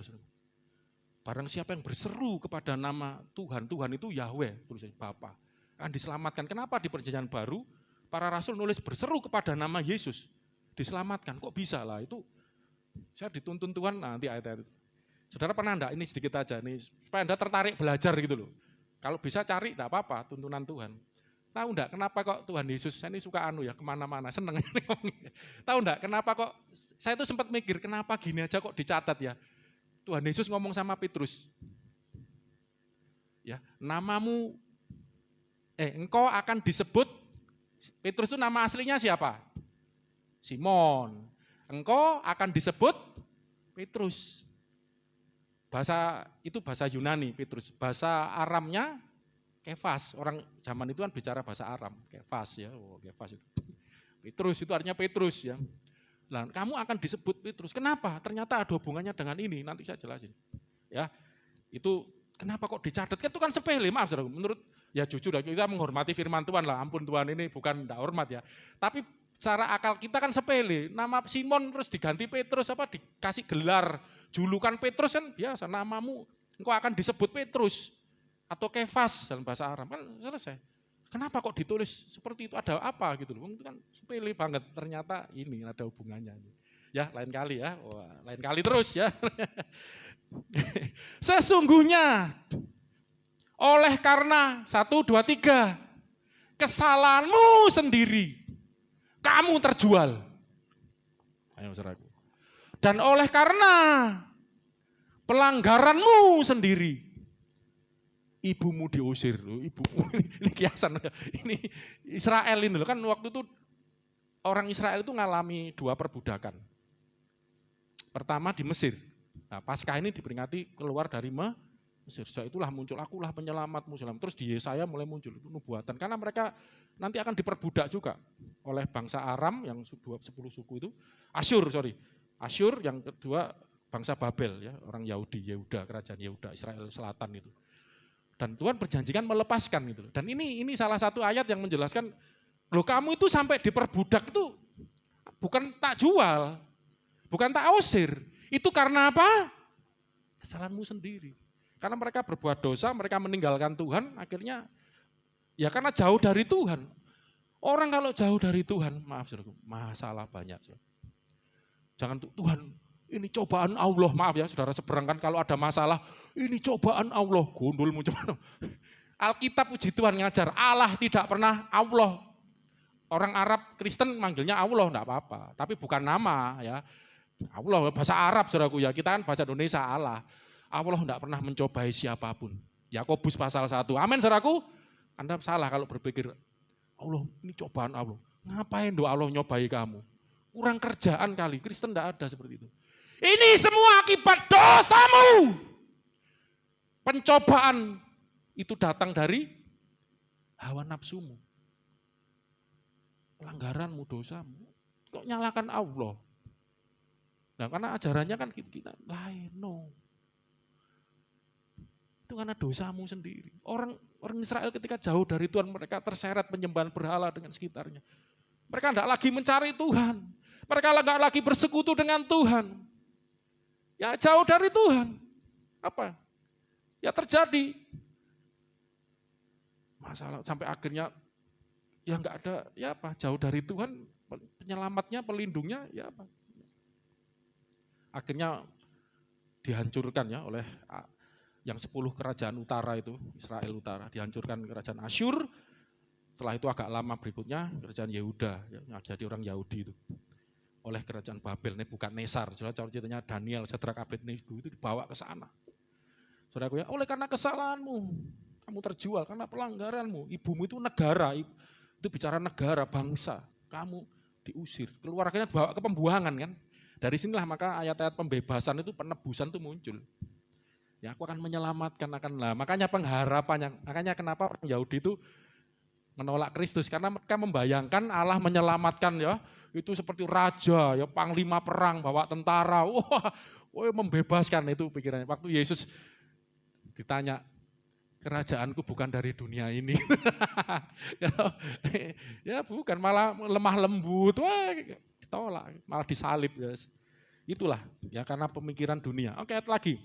Barang siapa yang berseru kepada nama Tuhan, Tuhan itu Yahweh, tulisannya Bapa, akan diselamatkan. Kenapa di perjanjian baru para rasul nulis berseru kepada nama Yesus, diselamatkan? Kok bisa lah itu? Saya dituntun Tuhan nanti ayat-ayat itu. Saudara pernah enggak, ini sedikit aja nih, supaya Anda tertarik belajar gitu loh. Kalau bisa cari enggak apa-apa, tuntunan Tuhan. Tahu enggak kenapa kok Tuhan Yesus, saya ini suka ya kemana-mana, seneng. Tahu enggak kenapa kok, saya itu sempat mikir kenapa gini aja kok dicatat ya. Tuhan Yesus ngomong sama Petrus, ya namamu, engkau akan disebut, Petrus itu nama aslinya siapa? Simon. Engkau akan disebut Petrus. Itu bahasa Yunani Petrus, bahasa Aramnya Kefas, orang zaman itu kan bicara bahasa Aram, Kefas ya, Kefas itu. Petrus itu artinya Petrus ya. Nah, kamu akan disebut Petrus. Kenapa? Ternyata ada hubungannya dengan ini, nanti saya jelasin. Ya, itu kenapa kok dicatat? Itu kan sepele, maaf saudara. Menurut ya jujur kita menghormati firman Tuhan lah. Ampun Tuhan ini bukan tidak hormat ya. Tapi secara akal kita kan sepele. Nama Simon terus diganti Petrus dikasih gelar julukan Petrus kan biasa. Namamu engkau akan disebut Petrus. atau kefas dalam bahasa Arab, kan selesai. Kenapa kok ditulis seperti itu? Ada apa gitu loh? Itu kan sepele banget, ternyata ini ada hubungannya. Ya, lain kali ya. Wah, lain kali terus ya. Sesungguhnya oleh karena 1, 2, 3 kesalahanmu sendiri kamu terjual. Ayo saudaraku. Dan oleh karena pelanggaranmu sendiri ibumu diusir. Ibumu ini kiasan. Ini Israel ini loh, kan waktu itu orang Israel itu mengalami 2 perbudakan. Pertama di Mesir. Nah, Paskah ini diperingati keluar dari Mesir. Setelah itulah muncul akulah penyelamatmu. Terus di Yesaya mulai muncul itu nubuatan. Karena mereka nanti akan diperbudak juga oleh bangsa Aram yang 10 suku itu. Asyur, yang kedua bangsa Babel ya, orang Yahudi, Yehuda, kerajaan Yehuda, Israel Selatan itu. Dan Tuhan berjanjikan melepaskan gitu. Dan ini salah satu ayat yang menjelaskan, loh kamu itu sampai diperbudak itu bukan tak jual, bukan tak usir. Itu karena apa? Kesalahanmu sendiri. Karena mereka berbuat dosa, mereka meninggalkan Tuhan, akhirnya ya karena jauh dari Tuhan. Orang kalau jauh dari Tuhan, maaf saudara, masalah banyak. Jangan Tuhan, ini cobaan Allah, maaf ya saudara seberangkan kalau ada masalah, ini cobaan Allah, gundulmu cobaan. Alkitab puji Tuhan ngajar, Allah tidak pernah Allah. Orang Arab Kristen manggilnya Allah, enggak apa-apa, tapi bukan nama ya. Allah bahasa Arab saudaraku ya, kita kan bahasa Indonesia Allah. Allah enggak pernah mencobai siapapun. Yakobus pasal 1. Amin saudaraku. Anda salah kalau berpikir Allah ini cobaan Allah. Ngapain doa Allah nyobai kamu? Kurang kerjaan kali, Kristen enggak ada seperti itu. Ini semua akibat dosamu. Pencobaan itu datang dari hawa nafsumu. Pelanggaranmu, dosamu. Kok nyalakan Allah? Nah karena ajarannya kan kita lain, no. Itu karena dosamu sendiri. Orang Israel ketika jauh dari Tuhan, mereka terseret penyembahan berhala dengan sekitarnya. Mereka tidak lagi mencari Tuhan. Mereka tidak lagi bersekutu dengan Tuhan. Ya jauh dari Tuhan. Apa? Ya terjadi masalah sampai akhirnya ya enggak ada, ya apa? Jauh dari Tuhan, penyelamatnya, pelindungnya, ya apa? Akhirnya dihancurkan ya oleh yang 10 kerajaan utara itu, Israel utara, dihancurkan kerajaan Asyur. Setelah itu agak lama berikutnya kerajaan Yehuda, yang jadi orang Yahudi itu. Oleh kerajaan Babel, Nebukadnezar, ceritanya Daniel, Sadrak, Abednego itu dibawa ke sana. Saudaraku ya, oleh karena kesalahanmu, kamu terjual, karena pelanggaranmu, ibumu itu negara, itu bicara negara, bangsa, kamu diusir, keluarganya dibawa ke pembuangan kan. Dari sinilah maka ayat-ayat pembebasan itu, penebusan itu muncul. Ya aku akan menyelamatkan, makanya pengharapannya, makanya kenapa orang Yahudi itu menolak Kristus, karena mereka membayangkan Allah menyelamatkan ya, itu seperti raja, ya panglima perang, bawa tentara, wah membebaskan, itu pikirannya. Waktu Yesus ditanya, kerajaanku bukan dari dunia ini. Ya bukan, malah lemah lembut, wah ditolak, malah disalib. Ya. Itulah, ya karena pemikiran dunia. Oke, lagi.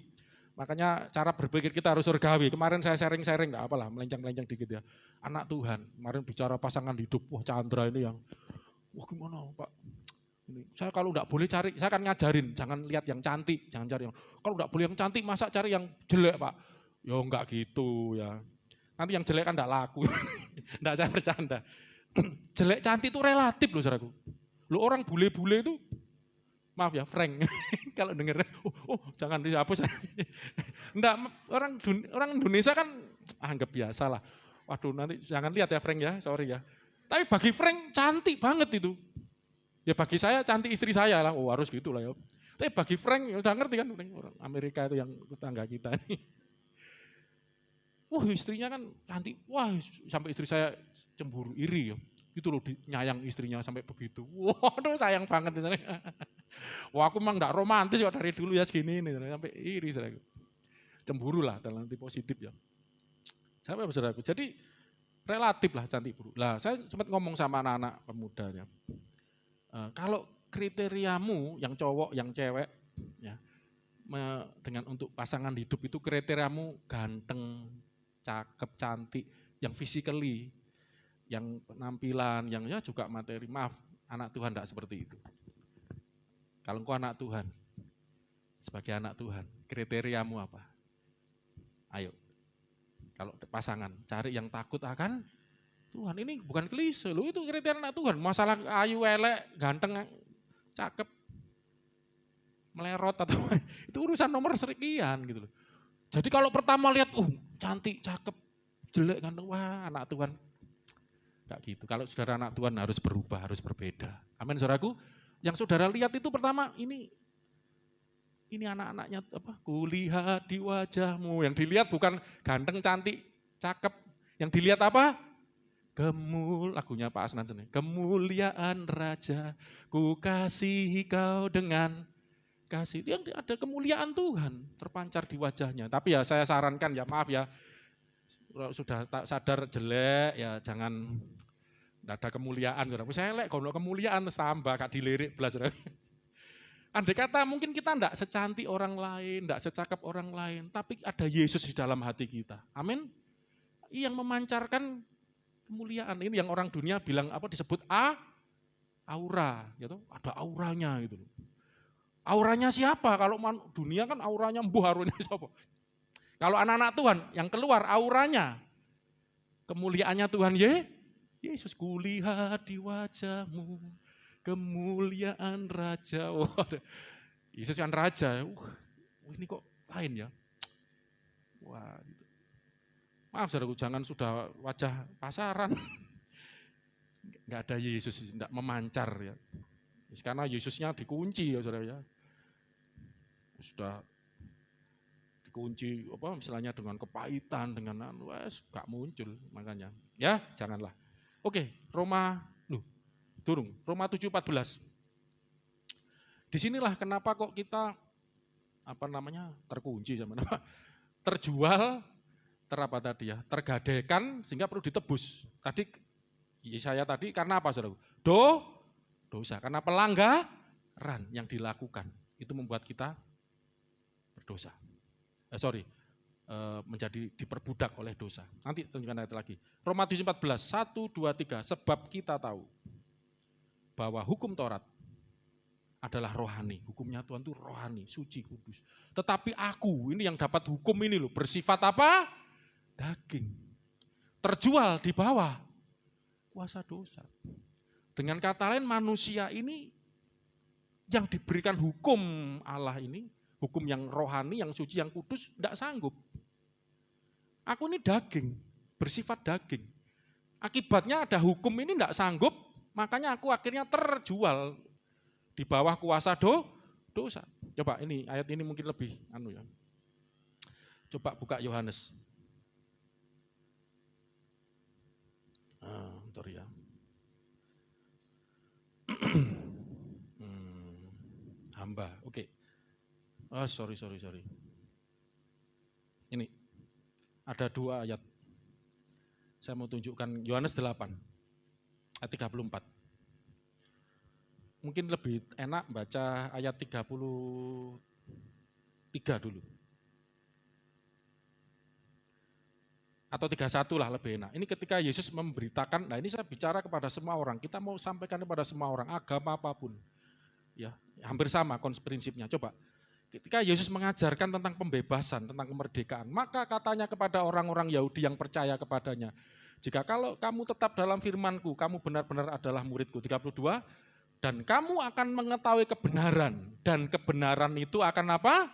Makanya cara berpikir kita harus surgawi. Kemarin saya sharing-sharing, enggak apalah, melenceng-melenceng dikit ya. Anak Tuhan, kemarin bicara pasangan hidup, wah Chandra ini yang, wah gimana Pak? Ini, saya kalau enggak boleh cari, saya akan ngajarin, jangan lihat yang cantik, jangan cari yang, kalau enggak boleh yang cantik, masa cari yang jelek Pak? Ya enggak gitu ya. Nanti yang jelek kan enggak laku. Enggak, saya bercanda. Jelek cantik itu relatif loh saudaraku. Loh orang bule-bule itu, maaf ya, Frank, kalau denger, jangan dihapus. Enggak, orang Indonesia kan anggap biasa lah. Waduh nanti jangan lihat ya Frank ya, sorry ya. Tapi bagi Frank cantik banget itu. Ya bagi saya cantik istri saya lah, harus gitu lah ya. Tapi bagi Frank, ya udah ngerti kan, orang Amerika itu yang tetangga kita ini. Wah istrinya kan cantik, wah sampai istri saya cemburu, iri ya. Itu loh nyayang istrinya sampai begitu. Waduh sayang banget. Wah aku memang enggak romantis kok dari dulu ya segini ini. Sampai iri saudaraku. Cemburu lah dalam arti positif ya. Sampai saudaraku. Jadi relatif lah cantik buruk. Lah saya sempat ngomong sama anak-anak pemudanya. Kalau kriteriamu yang cowok, yang cewek, ya, dengan untuk pasangan hidup itu kriteriamu ganteng, cakep, cantik, yang physically, yang penampilan, yang ya juga materi. Maaf, anak Tuhan tidak seperti itu. Kalau engkau anak Tuhan, sebagai anak Tuhan, kriteriamu apa? Ayo, kalau pasangan, cari yang takut akan Tuhan. Ini bukan klise loh, itu kriteria anak Tuhan. Masalah ayu, elek, ganteng, cakep, melerot atau itu urusan nomor sekian gitu loh. Jadi kalau pertama lihat, cantik, cakep, jelek, ganteng, wah anak Tuhan. Enggak gitu. Kalau saudara anak Tuhan harus berubah, harus berbeda. Amin saudaraku. Yang saudara lihat itu pertama ini anak-anaknya apa? Kulihat di wajahmu. Yang dilihat bukan ganteng, cantik, cakep. Yang dilihat apa? Lagunya Pak Asnan sini. Kemuliaan Raja, ku kasihi kau dengan kasih. Yang ada kemuliaan Tuhan terpancar di wajahnya. Tapi ya saya sarankan ya, maaf ya, sudah tak sadar jelek ya jangan, tidak ada kemuliaan. Saya elek kalau kemuliaan tambah gak dilirik belas. Andai kata mungkin kita tidak secantik orang lain, tidak secakap orang lain, tapi ada Yesus di dalam hati kita. Amin. Yang memancarkan kemuliaan. Ini yang orang dunia bilang apa disebut aura, gitu. Ada auranya gitu. Auranya siapa? Kalau dunia kan auranya auranya siapa? Kalau anak-anak Tuhan yang keluar auranya kemuliaannya Tuhan Yesus. Kulihat di wajahmu kemuliaan Raja. Yesus kan Raja. Ini kok lain ya? Wah, gitu. Maaf saudaraku, jangan sudah wajah pasaran. Enggak ada Yesus, enggak memancar ya. Karena Yesusnya dikunci ya saudara ya. Sudah dikunci apa misalnya dengan kepahitan, dengan enggak muncul makanya. Ya, janganlah. Oke, Roma 7:14. Disinilah kenapa kok kita terkunci sama terjual, tergadaikan sehingga perlu ditebus. Tadi saya karena apa saudara? Dosa, karena pelanggaran yang dilakukan itu membuat kita berdosa. Menjadi diperbudak oleh dosa. Nanti tunjukkan ayat lagi. Roma 7:14, 1, 2, 3. Sebab kita tahu bahwa hukum Taurat adalah rohani. Hukumnya Tuhan itu rohani, suci, kudus. Tetapi aku, ini yang dapat hukum ini loh, bersifat apa? Daging. Terjual di bawah kuasa dosa. Dengan kata lain manusia ini yang diberikan hukum Allah ini, hukum yang rohani, yang suci, yang kudus, tidak sanggup. Aku ini daging, bersifat daging. Akibatnya ada hukum ini tidak sanggup, makanya aku akhirnya terjual di bawah kuasa dosa. Coba ini, ayat ini mungkin lebih ya. Coba buka Yohanes. Bentar ya. Hamba, oke. Sorry. Ini, ada 2 ayat. Saya mau tunjukkan Yohanes 8, ayat 34. Mungkin lebih enak baca ayat 33 dulu. Atau 31 lah lebih enak. Ini ketika Yesus memberitakan, nah ini saya bicara kepada semua orang, kita mau sampaikan kepada semua orang, agama apapun. Ya, hampir sama prinsipnya. Coba, ketika Yesus mengajarkan tentang pembebasan, tentang kemerdekaan, maka katanya kepada orang-orang Yahudi yang percaya kepadanya, jika kalau kamu tetap dalam firman-Ku, kamu benar-benar adalah murid-Ku. 32, dan kamu akan mengetahui kebenaran, dan kebenaran itu akan apa?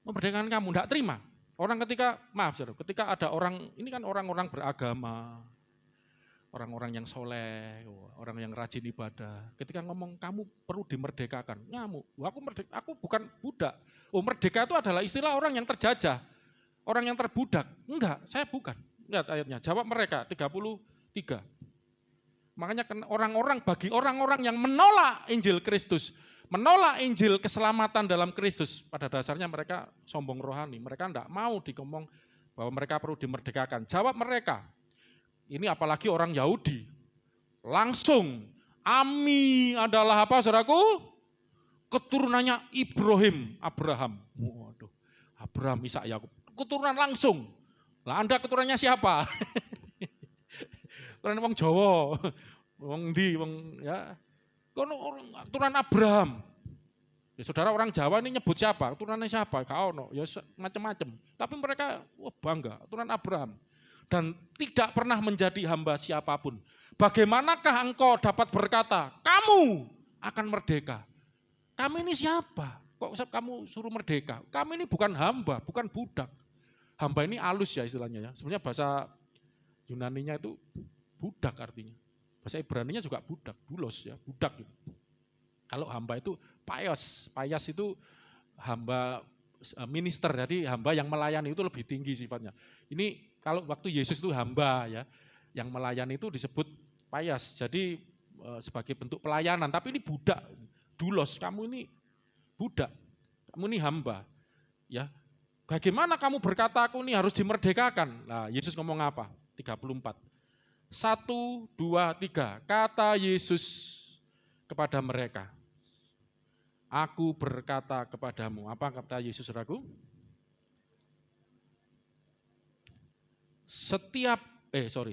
Memerdekakan kamu. Tidak terima. Orang ketika ada orang, ini kan orang-orang beragama, orang-orang yang soleh, orang yang rajin ibadah. Ketika ngomong kamu perlu dimerdekakan, ngamuk. Aku bukan budak. Merdeka itu adalah istilah orang yang terjajah, orang yang terbudak. Enggak, saya bukan. Lihat ayatnya, jawab mereka 33. Makanya bagi orang-orang yang menolak Injil Kristus, menolak Injil keselamatan dalam Kristus, pada dasarnya mereka sombong rohani. Mereka tidak mau ngomong bahwa mereka perlu dimerdekakan. Jawab mereka. Ini apalagi orang Yahudi. Langsung, Ami adalah apa saudaraku? Keturunannya Abraham. Waduh, Abraham, Ishak, Yakub. Keturunan langsung Lah Anda keturunannya siapa? Keturunan wong Jawa. Wong ndi wong ya. Kono keturunan Abraham. Ya saudara orang Jawa ini nyebut siapa? Keturunannya siapa? Gak ono. Ya macam-macam. Tapi mereka bangga, keturunan Abraham. Dan tidak pernah menjadi hamba siapapun. Bagaimanakah engkau dapat berkata, kamu akan merdeka? Kami ini siapa? Kok kamu suruh merdeka? Kami ini bukan hamba, bukan budak. Hamba ini halus ya istilahnya ya. Sebenarnya bahasa Yunaninya itu budak artinya. Bahasa Ibraninya juga budak, dulos ya, budak gitu. Kalau hamba itu payos, payas itu hamba minister, jadi hamba yang melayani itu lebih tinggi sifatnya. Ini kalau waktu Yesus itu hamba ya, yang melayani itu disebut payas, jadi sebagai bentuk pelayanan, tapi ini budak, dulos, kamu ini budak, kamu ini hamba. Ya, bagaimana kamu berkata aku ini harus dimerdekakan? Nah, Yesus ngomong apa? 34. 1, 2, 3. Kata Yesus kepada mereka, aku berkata kepadamu. Apa kata Yesus, saudaraku?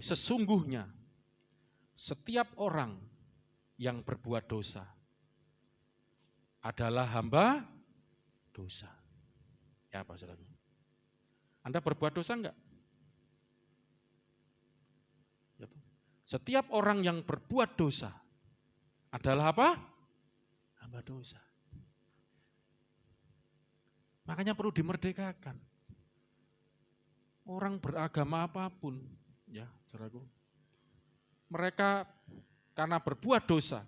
Sesungguhnya setiap orang yang berbuat dosa adalah hamba dosa. Ya apa saudaraku? Anda berbuat dosa enggak? Setiap orang yang berbuat dosa adalah apa? Hamba dosa. Makanya perlu dimerdekakan. Orang beragama apapun, ya, saudaraku. Mereka karena berbuat dosa,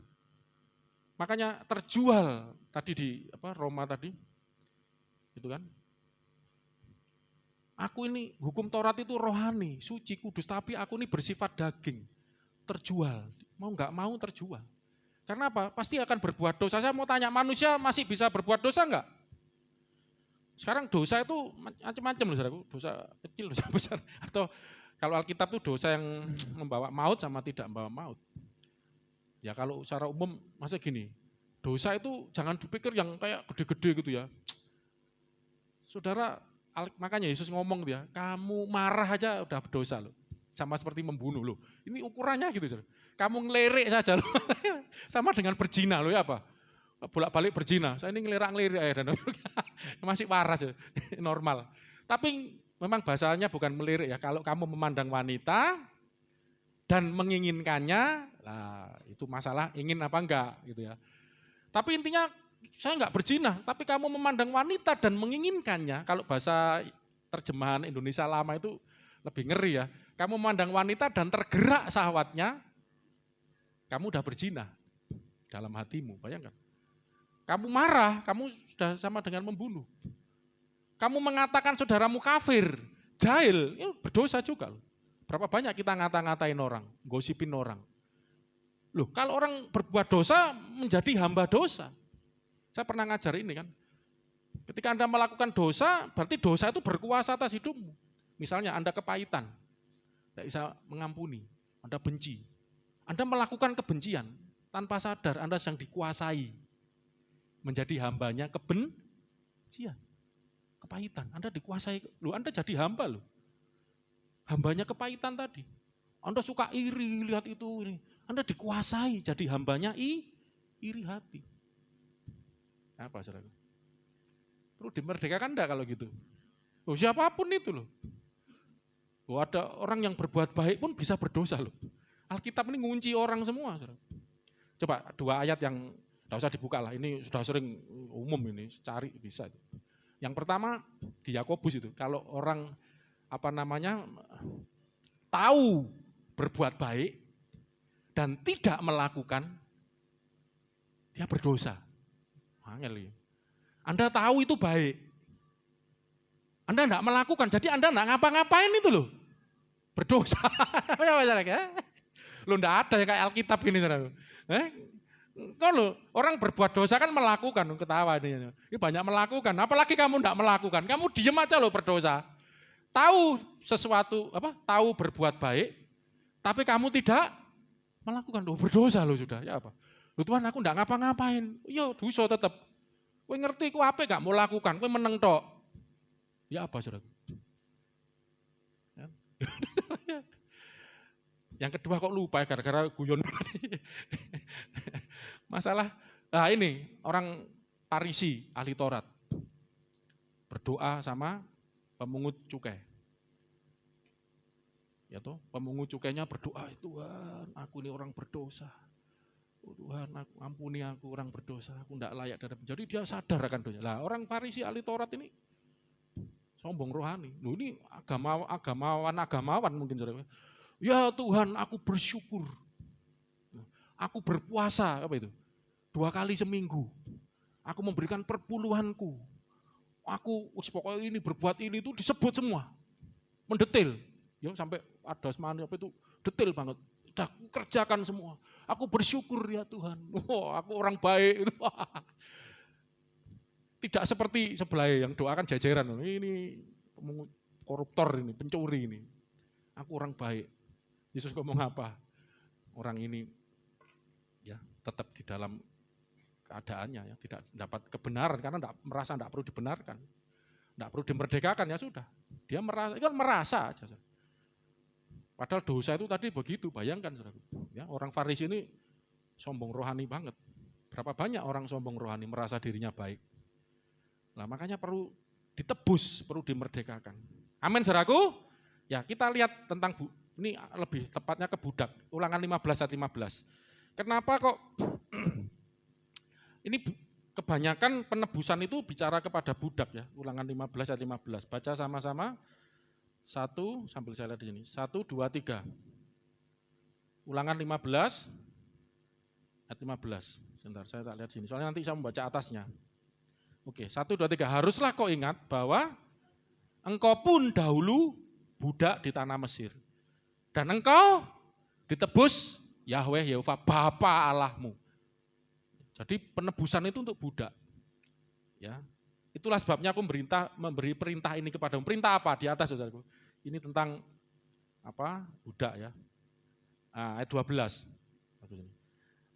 makanya terjual tadi di Roma tadi, gitu kan? Aku ini hukum Taurat itu rohani, suci, kudus, tapi aku ini bersifat daging, terjual, mau nggak mau terjual. Karena apa? Pasti akan berbuat dosa. Saya mau tanya, manusia masih bisa berbuat dosa enggak? Sekarang dosa itu macam-macam loh saudaraku, dosa kecil, dosa besar. Atau kalau Alkitab itu dosa yang membawa maut sama tidak membawa maut. Ya kalau secara umum masa gini, dosa itu jangan dipikir yang kayak gede-gede gitu ya. Saudara, makanya Yesus ngomong dia, kamu marah aja udah berdosa loh. Sama seperti membunuh loh. Ini ukurannya gitu saudara. Kamu ngelirik saja loh. Sama dengan berzina loh ya apa? Bolak-balik berzina, saya ini ngelirik-ngelirik ya, dan masih waras ya, normal. Tapi memang bahasanya bukan melirik ya, kalau kamu memandang wanita dan menginginkannya, nah itu masalah ingin apa enggak gitu ya. Tapi intinya saya enggak berzina, tapi kamu memandang wanita dan menginginkannya, kalau bahasa terjemahan Indonesia lama itu lebih ngeri ya. Kamu memandang wanita dan tergerak syahwatnya, kamu udah berzina dalam hatimu, bayangkan. Kamu marah, kamu sudah sama dengan membunuh. Kamu mengatakan saudaramu kafir, jahil, ya berdosa juga loh. Berapa banyak kita ngata-ngatain orang, gosipin orang. Loh, kalau orang berbuat dosa menjadi hamba dosa. Saya pernah ngajar ini kan. Ketika Anda melakukan dosa, berarti dosa itu berkuasa atas hidupmu. Misalnya Anda kepahitan, tidak bisa mengampuni, Anda benci. Anda melakukan kebencian, tanpa sadar Anda sedang dikuasai. Menjadi hambanya kebencian, kepahitan. Anda dikuasai, Anda jadi hamba loh. Hambanya kepahitan tadi. Anda suka iri, lihat itu, Anda dikuasai, jadi hambanya iri hati. Apa saudara? Perlu dimerdekakan enggak kalau gitu? Oh, siapapun itu loh. Oh, ada orang yang berbuat baik pun bisa berdosa loh. Alkitab ini ngunci orang semua. Saudara. Coba 2 ayat yang tidak usah dibuka lah, ini sudah sering umum ini, cari bisa. Yang pertama di Yakobus itu, kalau orang tahu berbuat baik dan tidak melakukan, dia berdosa. Angel ya. Anda tahu itu baik, Anda tidak melakukan, jadi Anda tidak ngapa-ngapain itu loh, berdosa. Lo tidak ada ya kayak Alkitab ini. Kalau orang berbuat dosa kan melakukan, ketawa ini banyak melakukan, apalagi kamu tidak melakukan, kamu diem aja loh berdosa. Tahu sesuatu, tahu berbuat baik, tapi kamu tidak melakukan, loh berdosa loh sudah, ya apa? Loh Tuhan aku tidak ngapa-ngapain, yo dosa tetap. Kowe ngerti ku apa gak mau lakukan, kowe meneng tok. Ya apa saudara? Ya, Yang kedua kok lupa ya gara-gara guyon. Masalah, nah ini orang Farisi, ahli Taurat. Berdoa sama pemungut cukai. Ya toh, pemungut cukainya berdoa, Tuhan, aku ini orang berdosa. Oh, Tuhan, ampuni aku orang berdosa, aku tidak layak. Jadi dia sadar akan dosa. Lah orang Farisi ahli Taurat ini sombong rohani. Loh ini agamawan mungkin. Ya Tuhan, aku bersyukur. Aku berpuasa, apa itu? 2 kali seminggu. Aku memberikan perpuluhanku. Aku pokoknya ini berbuat ini itu disebut semua. Mendetail. Ya sampai ada semana apa itu detail banget. Udah kerjakan semua. Aku bersyukur ya Tuhan. Oh, aku orang baik. Tidak seperti sebelah yang doakan jajaran. Ini koruptor ini, pencuri ini. Aku orang baik. Yesus ngomong apa? Orang ini ya tetap di dalam keadaannya ya, tidak dapat kebenaran karena merasa tidak perlu dibenarkan. Tidak perlu dimerdekakan ya sudah. Dia merasa aja. Padahal dosa itu tadi begitu, bayangkan saudara. Ya, orang Farisi ini sombong rohani banget. Berapa banyak orang sombong rohani merasa dirinya baik. Nah, makanya perlu ditebus, perlu dimerdekakan. Amin saudaraku. Ya, kita lihat tentang ini lebih tepatnya ke budak. Ulangan 15 ayat 15. Kenapa kok ini kebanyakan penebusan itu bicara kepada budak ya. Ulangan 15 ayat 15. Baca sama-sama. 1, sambil saya lihat di sini. 1, 2, 3. Ulangan 15 ayat 15. Sebentar, saya tak lihat sini. Soalnya nanti saya membaca atasnya. Oke, 1, 2, 3. Haruslah kau ingat bahwa engkau pun dahulu budak di tanah Mesir. Dan engkau ditebus Yahweh Yehova Bapa Allahmu. Jadi penebusan itu untuk budak. Ya. Itulah sebabnya aku memberi perintah ini kepadamu. Perintah apa? Di atas saudaraku. Ini tentang apa? Budak ya. Ayat 12.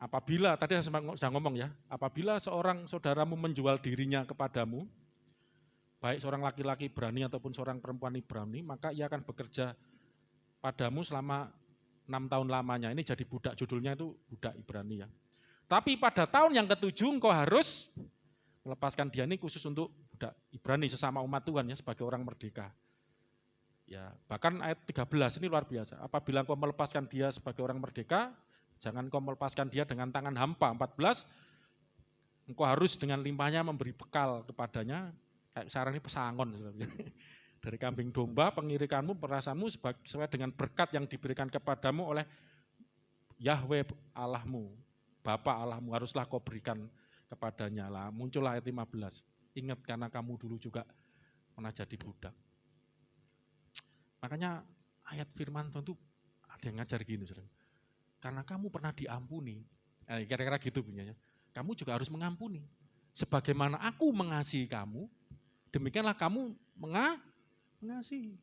Apabila, tadi saya sudah ngomong ya, apabila seorang saudaramu menjual dirinya kepadamu, baik seorang laki-laki Ibrani ataupun seorang perempuan Ibrani, maka ia akan bekerja padamu selama 6 tahun lamanya. Ini jadi budak, judulnya itu budak Ibrani ya. Tapi pada tahun yang ke-7 engkau harus melepaskan dia, ini khusus untuk budak Ibrani sesama umat Tuhan ya, sebagai orang merdeka. Ya, bahkan ayat 13 ini luar biasa. Apabila engkau melepaskan dia sebagai orang merdeka, jangan engkau melepaskan dia dengan tangan hampa. 14, engkau harus dengan limpahnya memberi bekal kepadanya. Kayak sekarang ini pesangon. Dari kambing domba, pengirikanmu, perasaanmu sesuai dengan berkat yang diberikan kepadamu oleh Yahweh Allahmu. Bapa Allahmu haruslah kau berikan kepadanya lah. Muncullah ayat 15. Ingat karena kamu dulu juga pernah jadi budak. Makanya ayat firman Tuhan itu ada yang ngajar gini. Karena kamu pernah diampuni. Kira-kira gitu punyanya. Kamu juga harus mengampuni. Sebagaimana aku mengasihi kamu, demikianlah kamu mengasihi.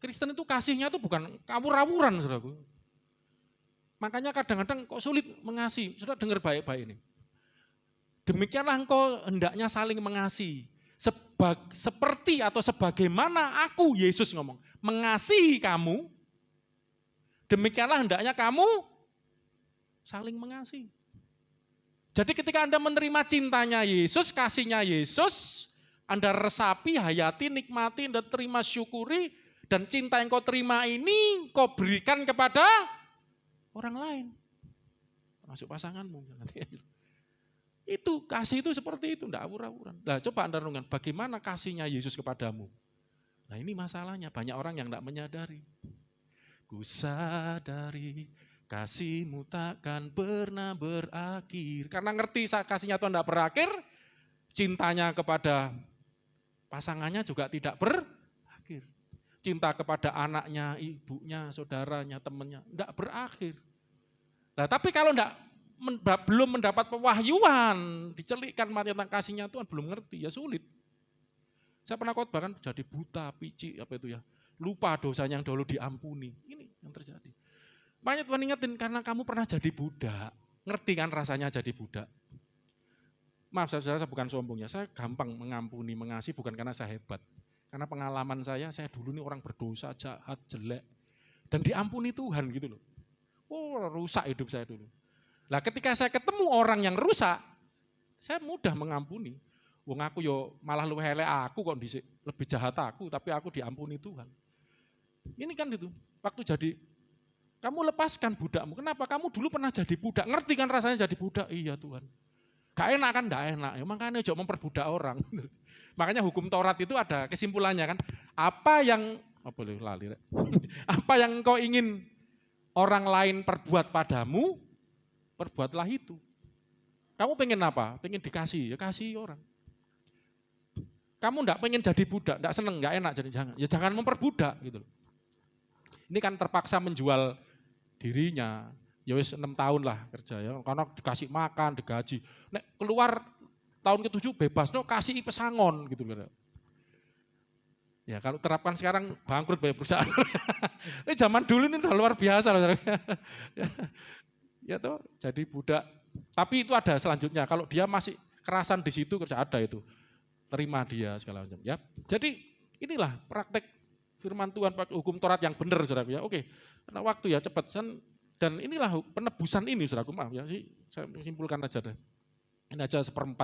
Kristen itu kasihnya itu bukan kawur-kawuran, saudaraku. Makanya kadang-kadang kok sulit mengasihi. Saudara dengar baik-baik ini. Demikianlah engkau hendaknya saling mengasihi. Seperti atau sebagaimana aku, Yesus ngomong, mengasihi kamu, demikianlah hendaknya kamu saling mengasihi. Jadi ketika Anda menerima cintanya Yesus, kasihnya Yesus, Anda resapi, hayati, nikmati, Anda terima, syukuri, dan cinta yang kau terima ini kau berikan kepada orang lain. Termasuk pasanganmu. Itu kasih itu seperti itu, enggak awur-awuran. Nah, coba Anda renungkan bagaimana kasihnya Yesus kepadamu. Nah, ini masalahnya, banyak orang yang enggak menyadari. Ku sadari kasihmu takkan pernah berakhir. Karena ngerti kasihnya Tuhan enggak berakhir, cintanya kepada pasangannya juga tidak berakhir. Cinta kepada anaknya, ibunya, saudaranya, temannya, enggak berakhir. Nah, tapi kalau belum mendapat pewahyuan, dicelikkan mati tentang kasihnya Tuhan, belum ngerti, ya sulit. Saya pernah khotbah kan jadi buta, picik, apa itu ya, lupa dosanya yang dahulu diampuni. Ini yang terjadi. Makanya Tuhan ingetin, karena kamu pernah jadi budak, ngerti kan rasanya jadi budak. Maaf saya bukan sombong ya, saya gampang mengampuni, mengasihi bukan karena saya hebat. Karena pengalaman saya dulu ini orang berdosa, jahat, jelek. dan diampuni Tuhan gitu loh. Oh, rusak hidup saya dulu. Nah, ketika saya ketemu orang yang rusak, saya mudah mengampuni. Wong aku yo malah luwih elek aku kok dhisik, lebih jahat aku, tapi aku diampuni Tuhan. Ini kan itu, waktu jadi kamu lepaskan budakmu. Kenapa? Kamu dulu pernah jadi budak, ngerti kan rasanya jadi budak? Iya Tuhan. Gak enak kan? Gak enak. Ya, makanya jangan memperbudak orang. Makanya hukum Taurat itu ada kesimpulannya kan. Apa yang, boleh lali. Apa yang engkau ingin orang lain perbuat padamu, perbuatlah itu. Kamu pengen apa? Pengen dikasih, ya kasih orang. Kamu enggak pengen jadi budak, enggak seneng, enggak enak, jadi jangan. Ya jangan memperbudak gitu. Ini kan terpaksa menjual dirinya. Ya wis 6 tahun lah kerja ya, karena dikasih makan, digaji. Nek keluar tahun ke-7 bebas, no kasih pesangon gitu loh. Ya kalau terapkan sekarang bangkrut banyak perusahaan. Ini zaman dulu ini udah luar biasa loh. Ya toh, jadi budak. Tapi itu ada selanjutnya. Kalau dia masih kerasan di situ kerja ada itu. Terima dia segala macam. Ya. Jadi inilah praktek firman Tuhan, hukum Taurat yang benar, saudara. Ya, oke. Karena waktu ya cepat. Dan inilah penebusan ini, saudaraku, maaf ya, saya simpulkan aja deh. Ini aja 1/4.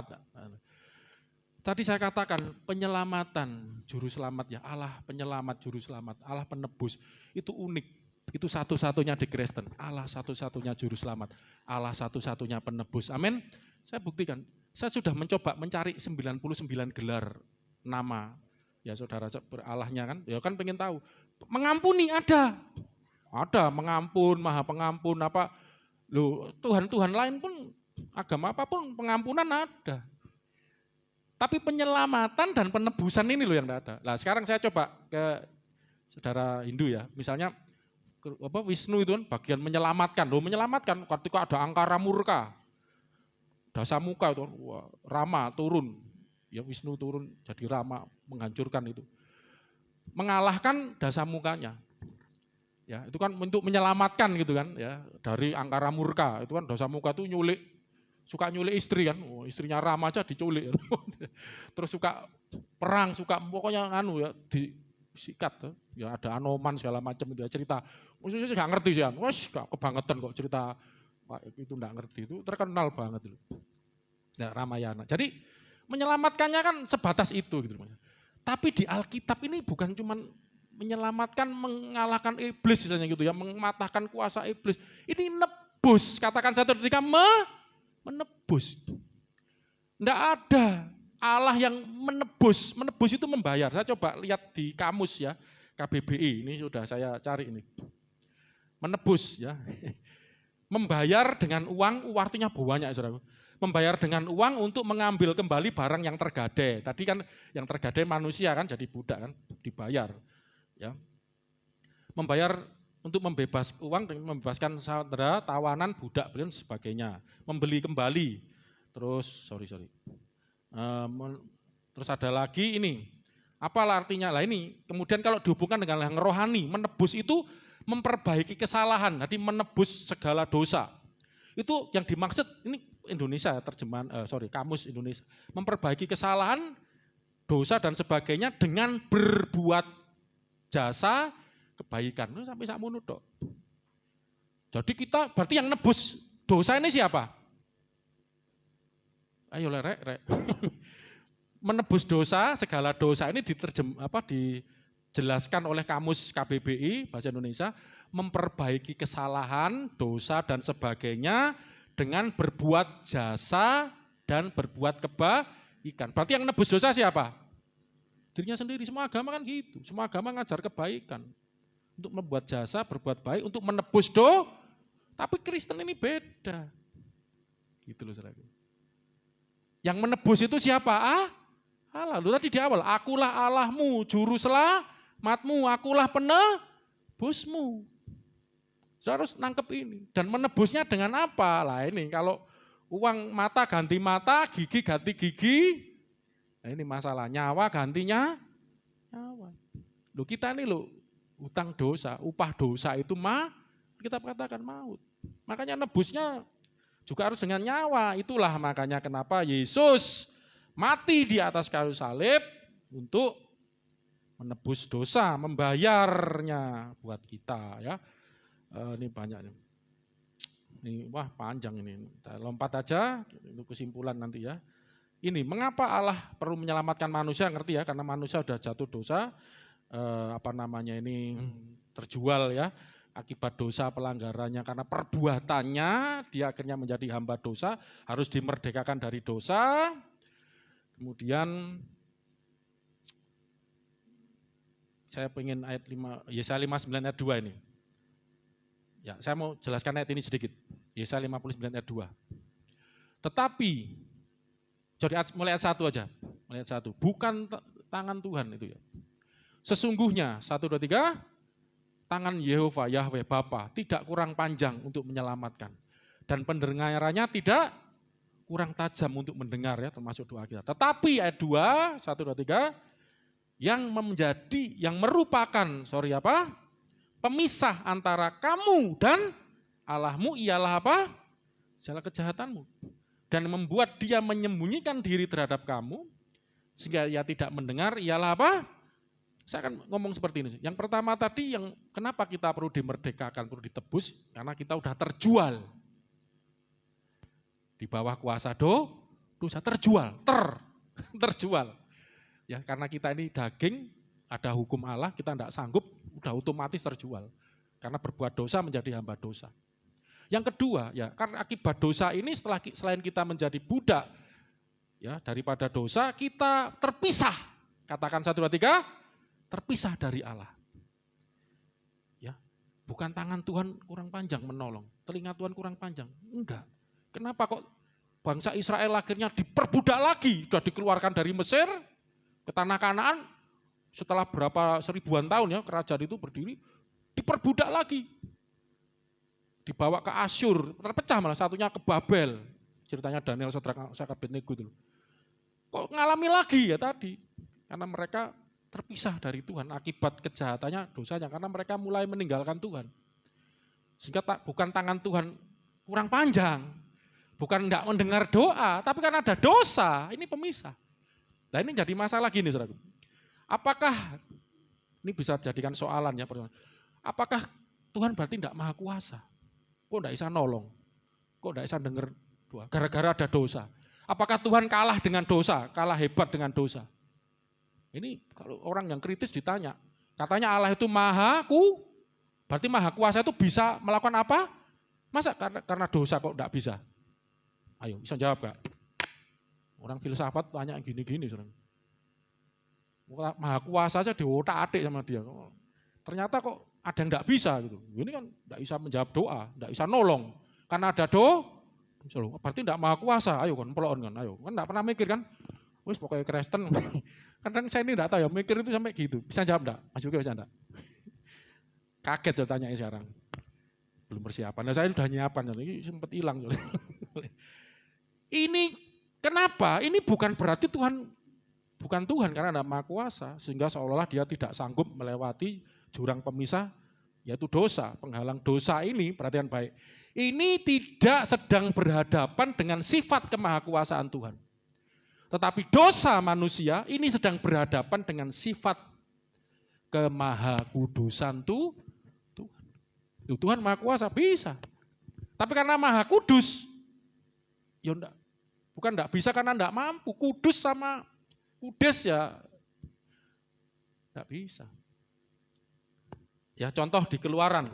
Tadi saya katakan penyelamatan juru selamat ya, Allah penyelamat juru selamat, Allah penebus, itu unik. Itu satu-satunya di Kristen, Allah satu-satunya juru selamat, Allah satu-satunya penebus. Amin. Saya buktikan, saya sudah mencoba mencari 99 gelar nama. Ya saudara, Allahnya kan, ya kan pengen tahu. Mengampuni ada, mengampun, maha pengampun, apa, loh Tuhan-Tuhan lain pun, agama apapun pengampunan ada. Tapi penyelamatan dan penebusan ini loh yang tidak ada. Nah sekarang saya coba ke saudara Hindu ya, misalnya Wisnu itu kan bagian menyelamatkan, ketika ada angkara murka, Dasamuka itu, Rama turun, ya Wisnu turun jadi Rama menghancurkan itu, mengalahkan Dasamukanya. Ya, itu kan untuk menyelamatkan gitu kan ya dari angkara murka. Itu kan Dasamuka itu suka nyulik istri kan. Istrinya Rama aja diculik. Terus suka perang, suka pokoknya ya disikat ya ada Anoman segala macam itu ya cerita. Maksudnya enggak ngerti sih kan. Wes gak kebangetan kok cerita itu enggak ngerti, itu terkenal banget itu. Nah, Ramayana. Jadi menyelamatkannya kan sebatas itu gitu. Tapi di Alkitab ini bukan cuman menyelamatkan, mengalahkan iblis misalnya gitu ya, mematahkan kuasa iblis. Ini nebus, katakan satu ketika menebus. Enggak ada Allah yang menebus. Menebus itu membayar. Saya coba lihat di kamus ya, KBBI, ini sudah saya cari ini. Menebus ya. Membayar dengan uang artinya banyak saudara. Membayar dengan uang untuk mengambil kembali barang yang tergadai. Tadi kan yang tergadai manusia kan jadi budak kan, dibayar. Ya. Membayar untuk membebaskan saudara, tawanan, budak, dan sebagainya. Membeli kembali. Terus, terus ada lagi ini. Apalah artinya? Lah ini, kemudian kalau dihubungkan dengan yang rohani, menebus itu memperbaiki kesalahan. Jadi menebus segala dosa. Itu yang dimaksud, ini Indonesia terjemahan, kamus Indonesia. Memperbaiki kesalahan, dosa dan sebagainya dengan berbuat jasa kebaikan. Sampai sak mono tok. Jadi kita berarti yang nebus dosa ini siapa? Ayo rek. Menebus dosa, segala dosa ini dijelaskan oleh kamus KBBI bahasa Indonesia, memperbaiki kesalahan, dosa dan sebagainya dengan berbuat jasa dan berbuat kebaikan. Berarti yang nebus dosa siapa? Dirinya sendiri. Semua agama kan gitu. Semua agama ngajar kebaikan. Untuk membuat jasa, berbuat baik, untuk menebus dosa. Tapi Kristen ini beda. Gitu loh saudara. Yang menebus itu siapa? Allah. Lu tadi di awal, akulah Allahmu, juru selamatmu, akulah penebusmu. Saudara harus nangkep ini. Dan menebusnya dengan apa? Lah ini kalau uang mata ganti mata, gigi ganti gigi. Nah ini masalah, nyawa gantinya nyawa. Loh kita ini loh, utang dosa, upah dosa itu kita katakan maut. Makanya nebusnya juga harus dengan nyawa. Itulah makanya kenapa Yesus mati di atas kayu salib untuk menebus dosa, membayarnya buat kita ya. Ini banyak nih. Ini wah panjang ini. Kita lompat aja itu kesimpulan nanti ya. Ini mengapa Allah perlu menyelamatkan manusia, ngerti ya, karena manusia sudah jatuh dosa, terjual ya, akibat dosa pelanggarannya, karena perbuatannya dia akhirnya menjadi hamba dosa, harus dimerdekakan dari dosa. Kemudian saya pengen ayat 5, Yesaya 59 ayat 2 ini. Ya, saya mau jelaskan ayat ini sedikit. Yesaya 59 ayat 2. Tetapi jadi mulai ayat 1 aja. Mulai ayat 1. Bukan tangan Tuhan itu ya. Sesungguhnya 1 2 3 tangan Yehova Yahweh Bapa tidak kurang panjang untuk menyelamatkan dan pendengarannya tidak kurang tajam untuk mendengar ya, termasuk doa kita. Tetapi ayat 2 1 2 3 yang merupakan pemisah antara kamu dan Allahmu ialah apa? Segala kejahatanmu. Dan membuat dia menyembunyikan diri terhadap kamu sehingga ia tidak mendengar ialah apa? Saya akan ngomong seperti ini. Yang pertama tadi, yang kenapa kita perlu dimerdekakan, perlu ditebus, karena kita udah terjual di bawah kuasa dosa, terjual. Ya, karena kita ini daging, ada hukum Allah, kita tidak sanggup, udah otomatis terjual. Karena berbuat dosa menjadi hamba dosa. Yang kedua, ya karena akibat dosa ini selain kita menjadi budak ya daripada dosa, kita terpisah. Katakan 1 2 3, terpisah dari Allah. Ya, bukan tangan Tuhan kurang panjang menolong, telinga Tuhan kurang panjang. Enggak. Kenapa kok bangsa Israel akhirnya diperbudak lagi, sudah dikeluarkan dari Mesir ke tanah Kanaan, setelah berapa seribuan tahun ya kerajaan itu berdiri, diperbudak lagi. Dibawa ke Asyur, terpecah malah, satunya ke Babel. Ceritanya Daniel, Sadrak, Mesak, Abednego itu. Kok ngalami lagi ya tadi? Karena mereka terpisah dari Tuhan akibat kejahatannya, dosanya, karena mereka mulai meninggalkan Tuhan. Sehingga bukan tangan Tuhan kurang panjang, bukan enggak mendengar doa, tapi karena ada dosa, ini pemisah. Nah ini jadi masalah gini, saudara. Apakah, ini bisa jadikan soalan ya, apakah Tuhan berarti enggak maha kuasa? Kok enggak bisa nolong? Kok enggak bisa dengar doa? Gara-gara ada dosa. Apakah Tuhan kalah dengan dosa? Kalah hebat dengan dosa? Ini kalau orang yang kritis ditanya, katanya Allah itu berarti maha kuasa itu bisa melakukan apa? Masa karena dosa kok enggak bisa? Ayo, bisa jawab gak? Orang filsafat tanya gini-gini. Maha kuasa aja diotak-atik sama dia. Ternyata kok ada yang enggak bisa gitu. Ini kan enggak bisa menjawab doa, enggak bisa nolong. Karena ada berarti enggak maha kuasa. Ayo kan, pelon kan, ayo. Kan enggak pernah mikir kan? Wis pokoknya Kristen. Kadang saya ini enggak tahu ya, mikir itu sampai gitu. Bisa jawab enggak? Mas Yuki bisa enggak? Kaget saya tanya sekarang. Belum persiapan. Nah saya sudah nyiapan, ini sempat hilang. Ini kenapa? Ini bukan berarti bukan Tuhan karena ada maha kuasa. Sehingga seolah-olah dia tidak sanggup melewati jurang pemisah, yaitu dosa. Penghalang dosa ini, perhatian baik. Ini tidak sedang berhadapan dengan sifat kemahakuasaan Tuhan. Tetapi dosa manusia ini sedang berhadapan dengan sifat kemahakudusan Tuhan. Tuhan maha kuasa, bisa. Tapi karena maha kudus, ya enggak. Bukan enggak bisa karena enggak mampu. Kudus sama kudes ya enggak bisa. Ya contoh di Keluaran.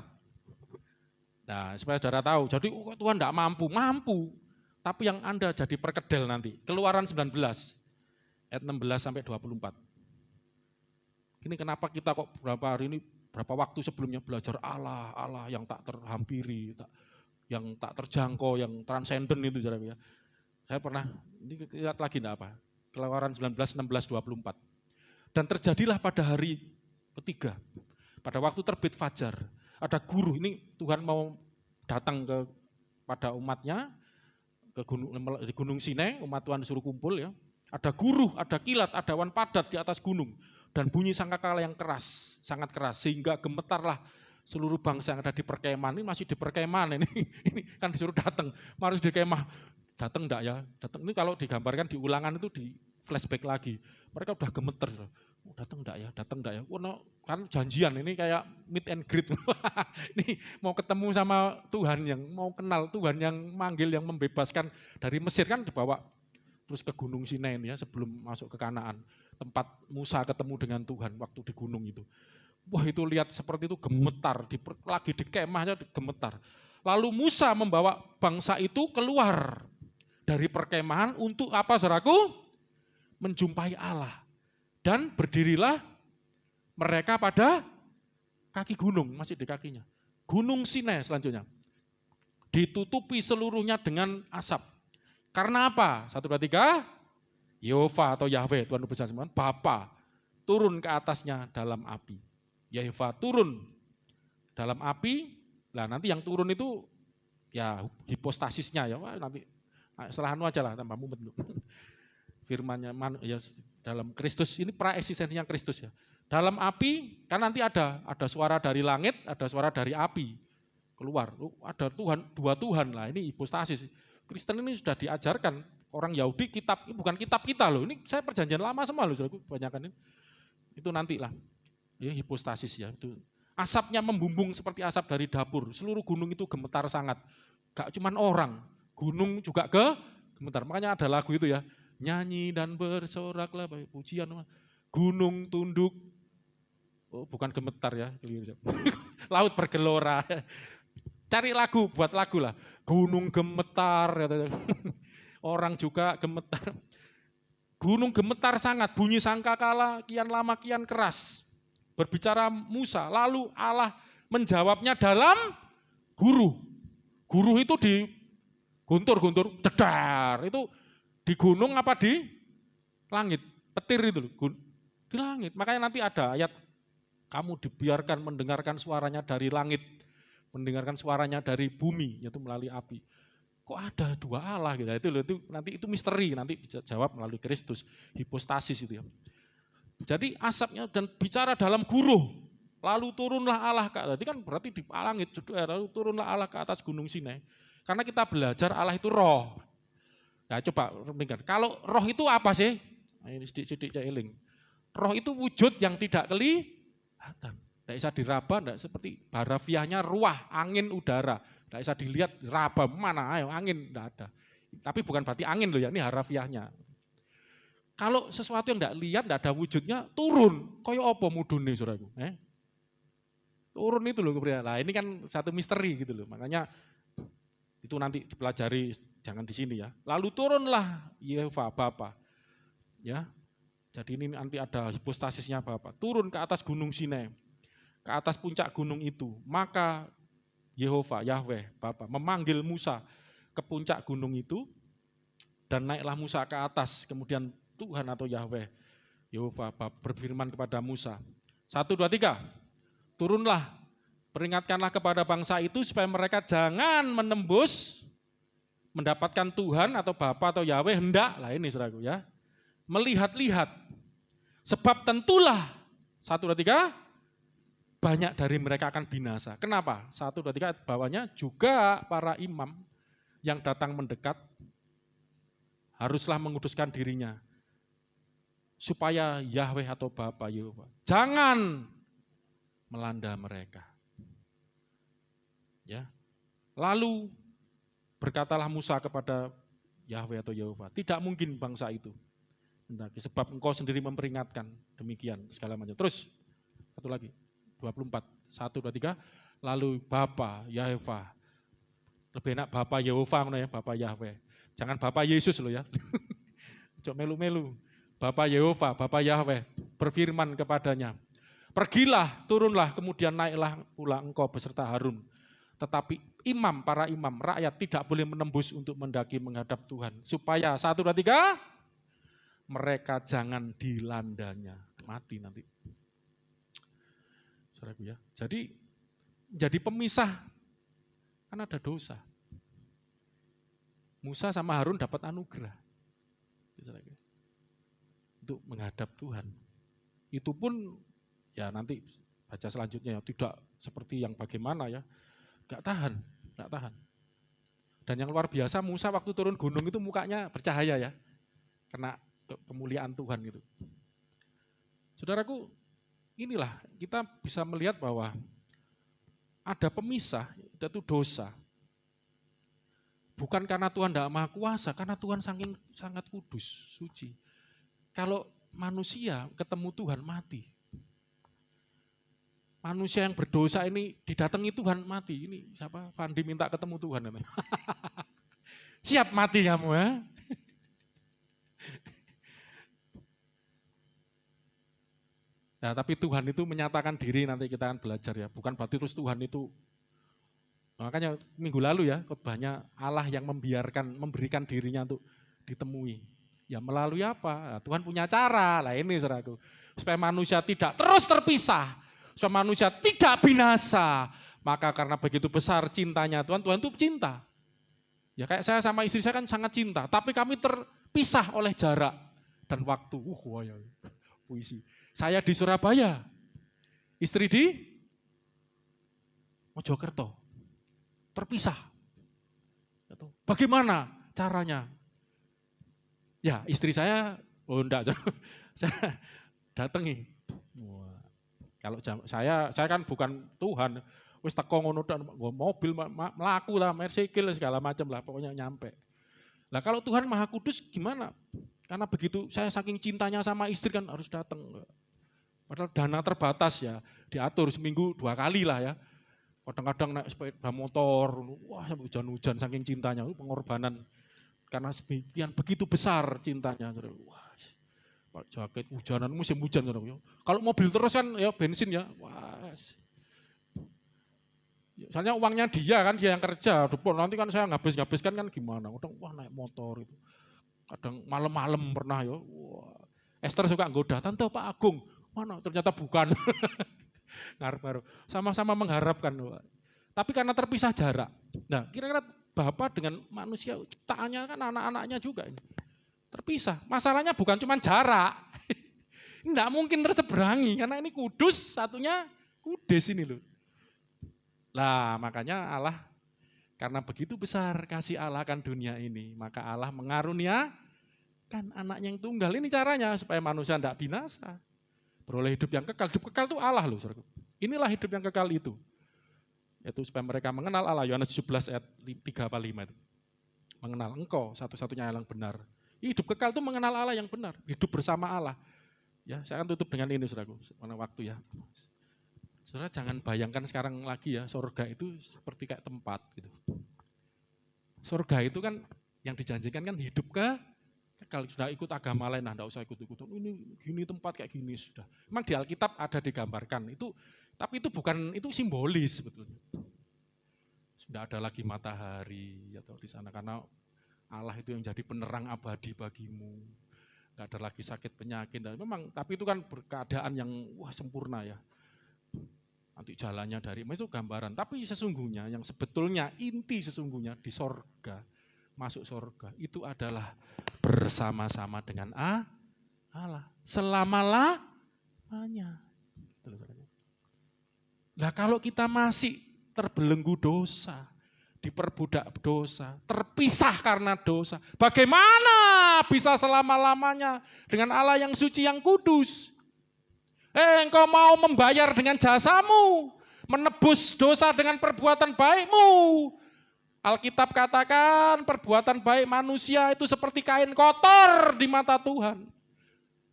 Nah supaya saudara tahu, jadi Tuhan enggak mampu. Tapi yang Anda jadi perkedel nanti. Keluaran 19, ayat 16 sampai 24. Ini kenapa kita kok berapa waktu sebelumnya belajar Allah yang tak terhampiri, yang tak terjangkau, yang transenden itu. Ya. Saya pernah, ini lihat lagi enggak apa, Keluaran 19, 16, 24. Dan terjadilah pada hari ketiga, pada waktu terbit fajar, ada guru, ini Tuhan mau datang pada umatnya, di Gunung Sinai, umat Tuhan disuruh kumpul ya. Ada guru, ada kilat, ada awan padat di atas gunung. Dan bunyi sangkakala yang keras, sangat keras. Sehingga gemetarlah seluruh bangsa yang ada di perkemahan. Ini masih di perkemahan ini kan disuruh datang. Harus di kemah. Datang enggak ya? Datang ini kalau digambarkan di Ulangan itu di flashback lagi. Mereka udah gemeter. Oh, datang enggak ya, datang enggak ya. Oh, kan janjian ini kayak meet and greet. Ini mau ketemu sama Tuhan yang mau kenal, Tuhan yang manggil, yang membebaskan dari Mesir kan dibawa terus ke Gunung Sinai ya sebelum masuk ke Kanaan. Tempat Musa ketemu dengan Tuhan waktu di gunung itu. Wah itu lihat seperti itu gemetar, lagi di kemahnya gemetar. Lalu Musa membawa bangsa itu keluar dari perkemahan untuk apa saudaraku? Menjumpai Allah. Dan berdirilah mereka pada kaki gunung, masih di kakinya. Gunung Sinai selanjutnya. Ditutupi seluruhnya dengan asap. Karena apa? 1, 2, 3. Yehova atau Yahweh, Tuhan besar semua, Bapa turun ke atasnya dalam api. Yehova turun dalam api. Nah nanti yang turun itu ya hipostasisnya ya. Wah, nanti setelah aja lah tambah mumet. Firman-Nya ya dalam Kristus ini praeksistensinya Kristus ya. Dalam api kan nanti ada suara dari langit, ada suara dari api keluar. Ada Tuhan, dua Tuhan lah, ini hipostasis. Kristen ini sudah diajarkan orang Yahudi kitab, ini bukan kitab kita loh. Ini saya perjanjian lama semua loh, kebanyakan ini. Itu nantilah. Ya hipostasis ya itu. Asapnya membumbung seperti asap dari dapur. Seluruh gunung itu gemetar sangat. Gak cuman orang, gunung juga gemetar. Makanya ada lagu itu ya. Nyanyi dan bersoraklah pujian, gunung tunduk, oh bukan gemetar ya, laut bergelora. Cari lagu, buat lagu lah, gunung gemetar, orang juga gemetar. Gunung gemetar sangat, bunyi sangkakala kian lama kian keras. Berbicara Musa, lalu Allah menjawabnya dalam guru. Guru itu di guntur, cedar, itu di gunung apa di langit? Petir itu loh, di langit. Makanya nanti ada ayat, kamu dibiarkan mendengarkan suaranya dari langit, mendengarkan suaranya dari bumi, yaitu melalui api. Kok ada dua Allah gitu? Itu nanti itu misteri, nanti bisa jawab melalui Kristus, hipostasis itu ya. Jadi asapnya dan bicara dalam guru, lalu turunlah Allah ke atas. Jadi kan berarti di langit, lalu turunlah Allah ke atas gunung Sinai. Karena kita belajar Allah itu roh. Nah coba renungkan, kalau roh itu apa sih? Nah, ini sidik-sidik eling. Roh itu wujud yang tidak kelihatan. Tidak bisa diraba, tidak seperti harafiahnya ruah, angin, udara. Tidak bisa dilihat, raba, mana, ayo angin, tidak ada. Tapi bukan berarti angin loh ya, ini harafiahnya. Kalau sesuatu yang tidak lihat, tidak ada wujudnya, turun. Kayak apa mudune saudaraku? Turun itu loh. Nah ini kan satu misteri gitu loh, makanya itu nanti dipelajari, jangan di sini ya. Lalu turunlah Yehova Bapa. Ya. Jadi ini nanti ada hipostasisnya Bapa. Turun ke atas gunung Sinai. Ke atas puncak gunung itu. Maka Yehova, Yahweh, Bapa memanggil Musa ke puncak gunung itu dan naiklah Musa ke atas. Kemudian Tuhan atau Yahweh, Yehova Bapa berfirman kepada Musa. 1, 2, 3. Turunlah. Peringatkanlah kepada bangsa itu supaya mereka jangan menembus mendapatkan Tuhan atau Bapa atau Yahweh hendak lah ini saudaraku ya. Melihat-lihat. Sebab tentulah 1, 2, 3 banyak dari mereka akan binasa. Kenapa? 1, 2, 3 bawahnya juga para imam yang datang mendekat haruslah menguduskan dirinya supaya Yahweh atau Bapa Yehova jangan melanda mereka. Ya. Lalu berkatalah Musa kepada Yahweh atau Yehova, tidak mungkin bangsa itu. Sebab engkau sendiri memperingatkan demikian segala macam. Terus satu lagi 24 1, 2, 3. Lalu Bapa Yehova, lebih enak Bapa Yehova ya, Bapa Yahweh. Jangan Bapa Yesus loh ya. Cok melu-melu. Bapa Yehova, Bapa Yahweh berfirman kepadanya, pergilah, turunlah, kemudian naiklah pula engkau beserta Harun. Tetapi imam, para imam, rakyat tidak boleh menembus untuk mendaki menghadap Tuhan. Supaya 1, 2, 3, mereka jangan dilandanya. Mati nanti. Saudaraku ya. Jadi pemisah, kan ada dosa. Musa sama Harun dapat anugerah. Untuk menghadap Tuhan. Itu pun ya nanti baca selanjutnya ya, tidak seperti yang bagaimana ya. Gak tahan. Dan yang luar biasa Musa waktu turun gunung itu mukanya bercahaya ya. Kena kemuliaan Tuhan gitu. Saudaraku, inilah kita bisa melihat bahwa ada pemisah, itu dosa. Bukan karena Tuhan tidak maha kuasa, karena Tuhan saking sangat kudus, suci. Kalau manusia ketemu Tuhan mati. Manusia yang berdosa ini didatangi Tuhan mati. Ini siapa? Fandi minta ketemu Tuhan. Siap mati kamu ya? Nah, tapi Tuhan itu menyatakan diri, nanti kita akan belajar ya. Bukan berarti terus Tuhan itu, makanya minggu lalu ya khotbahnya Allah yang memberikan dirinya untuk ditemui. Ya melalui apa? Nah, Tuhan punya cara. Lah ini saudaraku. Supaya manusia tidak terus terpisah. Supaya manusia tidak binasa. Maka karena begitu besar cintanya Tuhan, Tuhan itu cinta. Ya kayak saya sama istri saya kan sangat cinta. Tapi kami terpisah oleh jarak dan waktu. Ya, puisi. Saya di Surabaya, istri di Mojokerto, terpisah. Bagaimana caranya? Ya istri saya, enggak, saya datangi. Kalau saya kan bukan Tuhan, wis teko ngono tok mobil melaku lah, mersikil segala macam lah, pokoknya nyampe. Lah kalau Tuhan Maha Kudus gimana? Karena begitu saya saking cintanya sama istri kan harus datang. Padahal dana terbatas ya, diatur seminggu 2 kali lah ya. Kadang-kadang naik sepeda motor, wah hujan-hujan saking cintanya, pengorbanan. Karena sebagian begitu besar cintanya. Wah, jaket hujanan, musim hujan. Kalau mobil terus kan ya bensin ya, wah. Soalnya uangnya dia kan, dia yang kerja. Nanti kan saya ngabis-ngabiskan kan gimana. Wah naik motor itu. Kadang malam-malam pernah ya. Wah. Esther suka nggoda, tante Pak Agung. Mana ternyata bukan. Ngarep-ngarep. Sama-sama mengharapkan. Tapi karena terpisah jarak. Nah kira-kira Bapa dengan manusia ciptaannya kan anak-anaknya juga ini. Terpisah. Masalahnya bukan cuma jarak. Tidak mungkin terseberangi. Karena ini kudus, satunya kudes ini loh. Lah makanya Allah, karena begitu besar kasih Allah akan dunia ini. Maka Allah mengaruniakan anaknya yang tunggal. Ini caranya supaya manusia tidak binasa. Beroleh hidup yang kekal. Hidup kekal itu Allah loh. Inilah hidup yang kekal itu. Yaitu supaya mereka mengenal Allah. Yohanes 17 ayat 3-5 itu. Mengenal engkau satu-satunya yang benar. Hidup kekal itu mengenal Allah yang benar. Hidup bersama Allah. Ya, saya akan tutup dengan ini saudaraku. Mana waktu ya. Saudara jangan bayangkan sekarang lagi ya. Surga itu seperti kayak tempat gitu. Surga itu kan yang dijanjikan kan hidup kalau sudah ikut agama lain, nah enggak usah ikut-ikut. Ini gini tempat kayak gini sudah. Memang di Alkitab ada digambarkan itu, tapi itu bukan, itu simbolis sebetulnya. Sudah ada lagi matahari atau di sana karena Allah itu yang jadi penerang abadi bagimu. Enggak ada lagi sakit penyakit. Memang, tapi itu kan keadaan yang sempurna ya. Nanti jalannya dari itu gambaran. Tapi sesungguhnya yang sebetulnya inti sesungguhnya di sorga, masuk sorga itu adalah bersama-sama dengan Allah selama-lamanya. Nah kalau kita masih terbelenggu dosa, diperbudak dosa, terpisah karena dosa, bagaimana bisa selama-lamanya dengan Allah yang suci yang kudus? Engkau mau membayar dengan jasamu, menebus dosa dengan perbuatan baikmu. Alkitab katakan perbuatan baik manusia itu seperti kain kotor di mata Tuhan.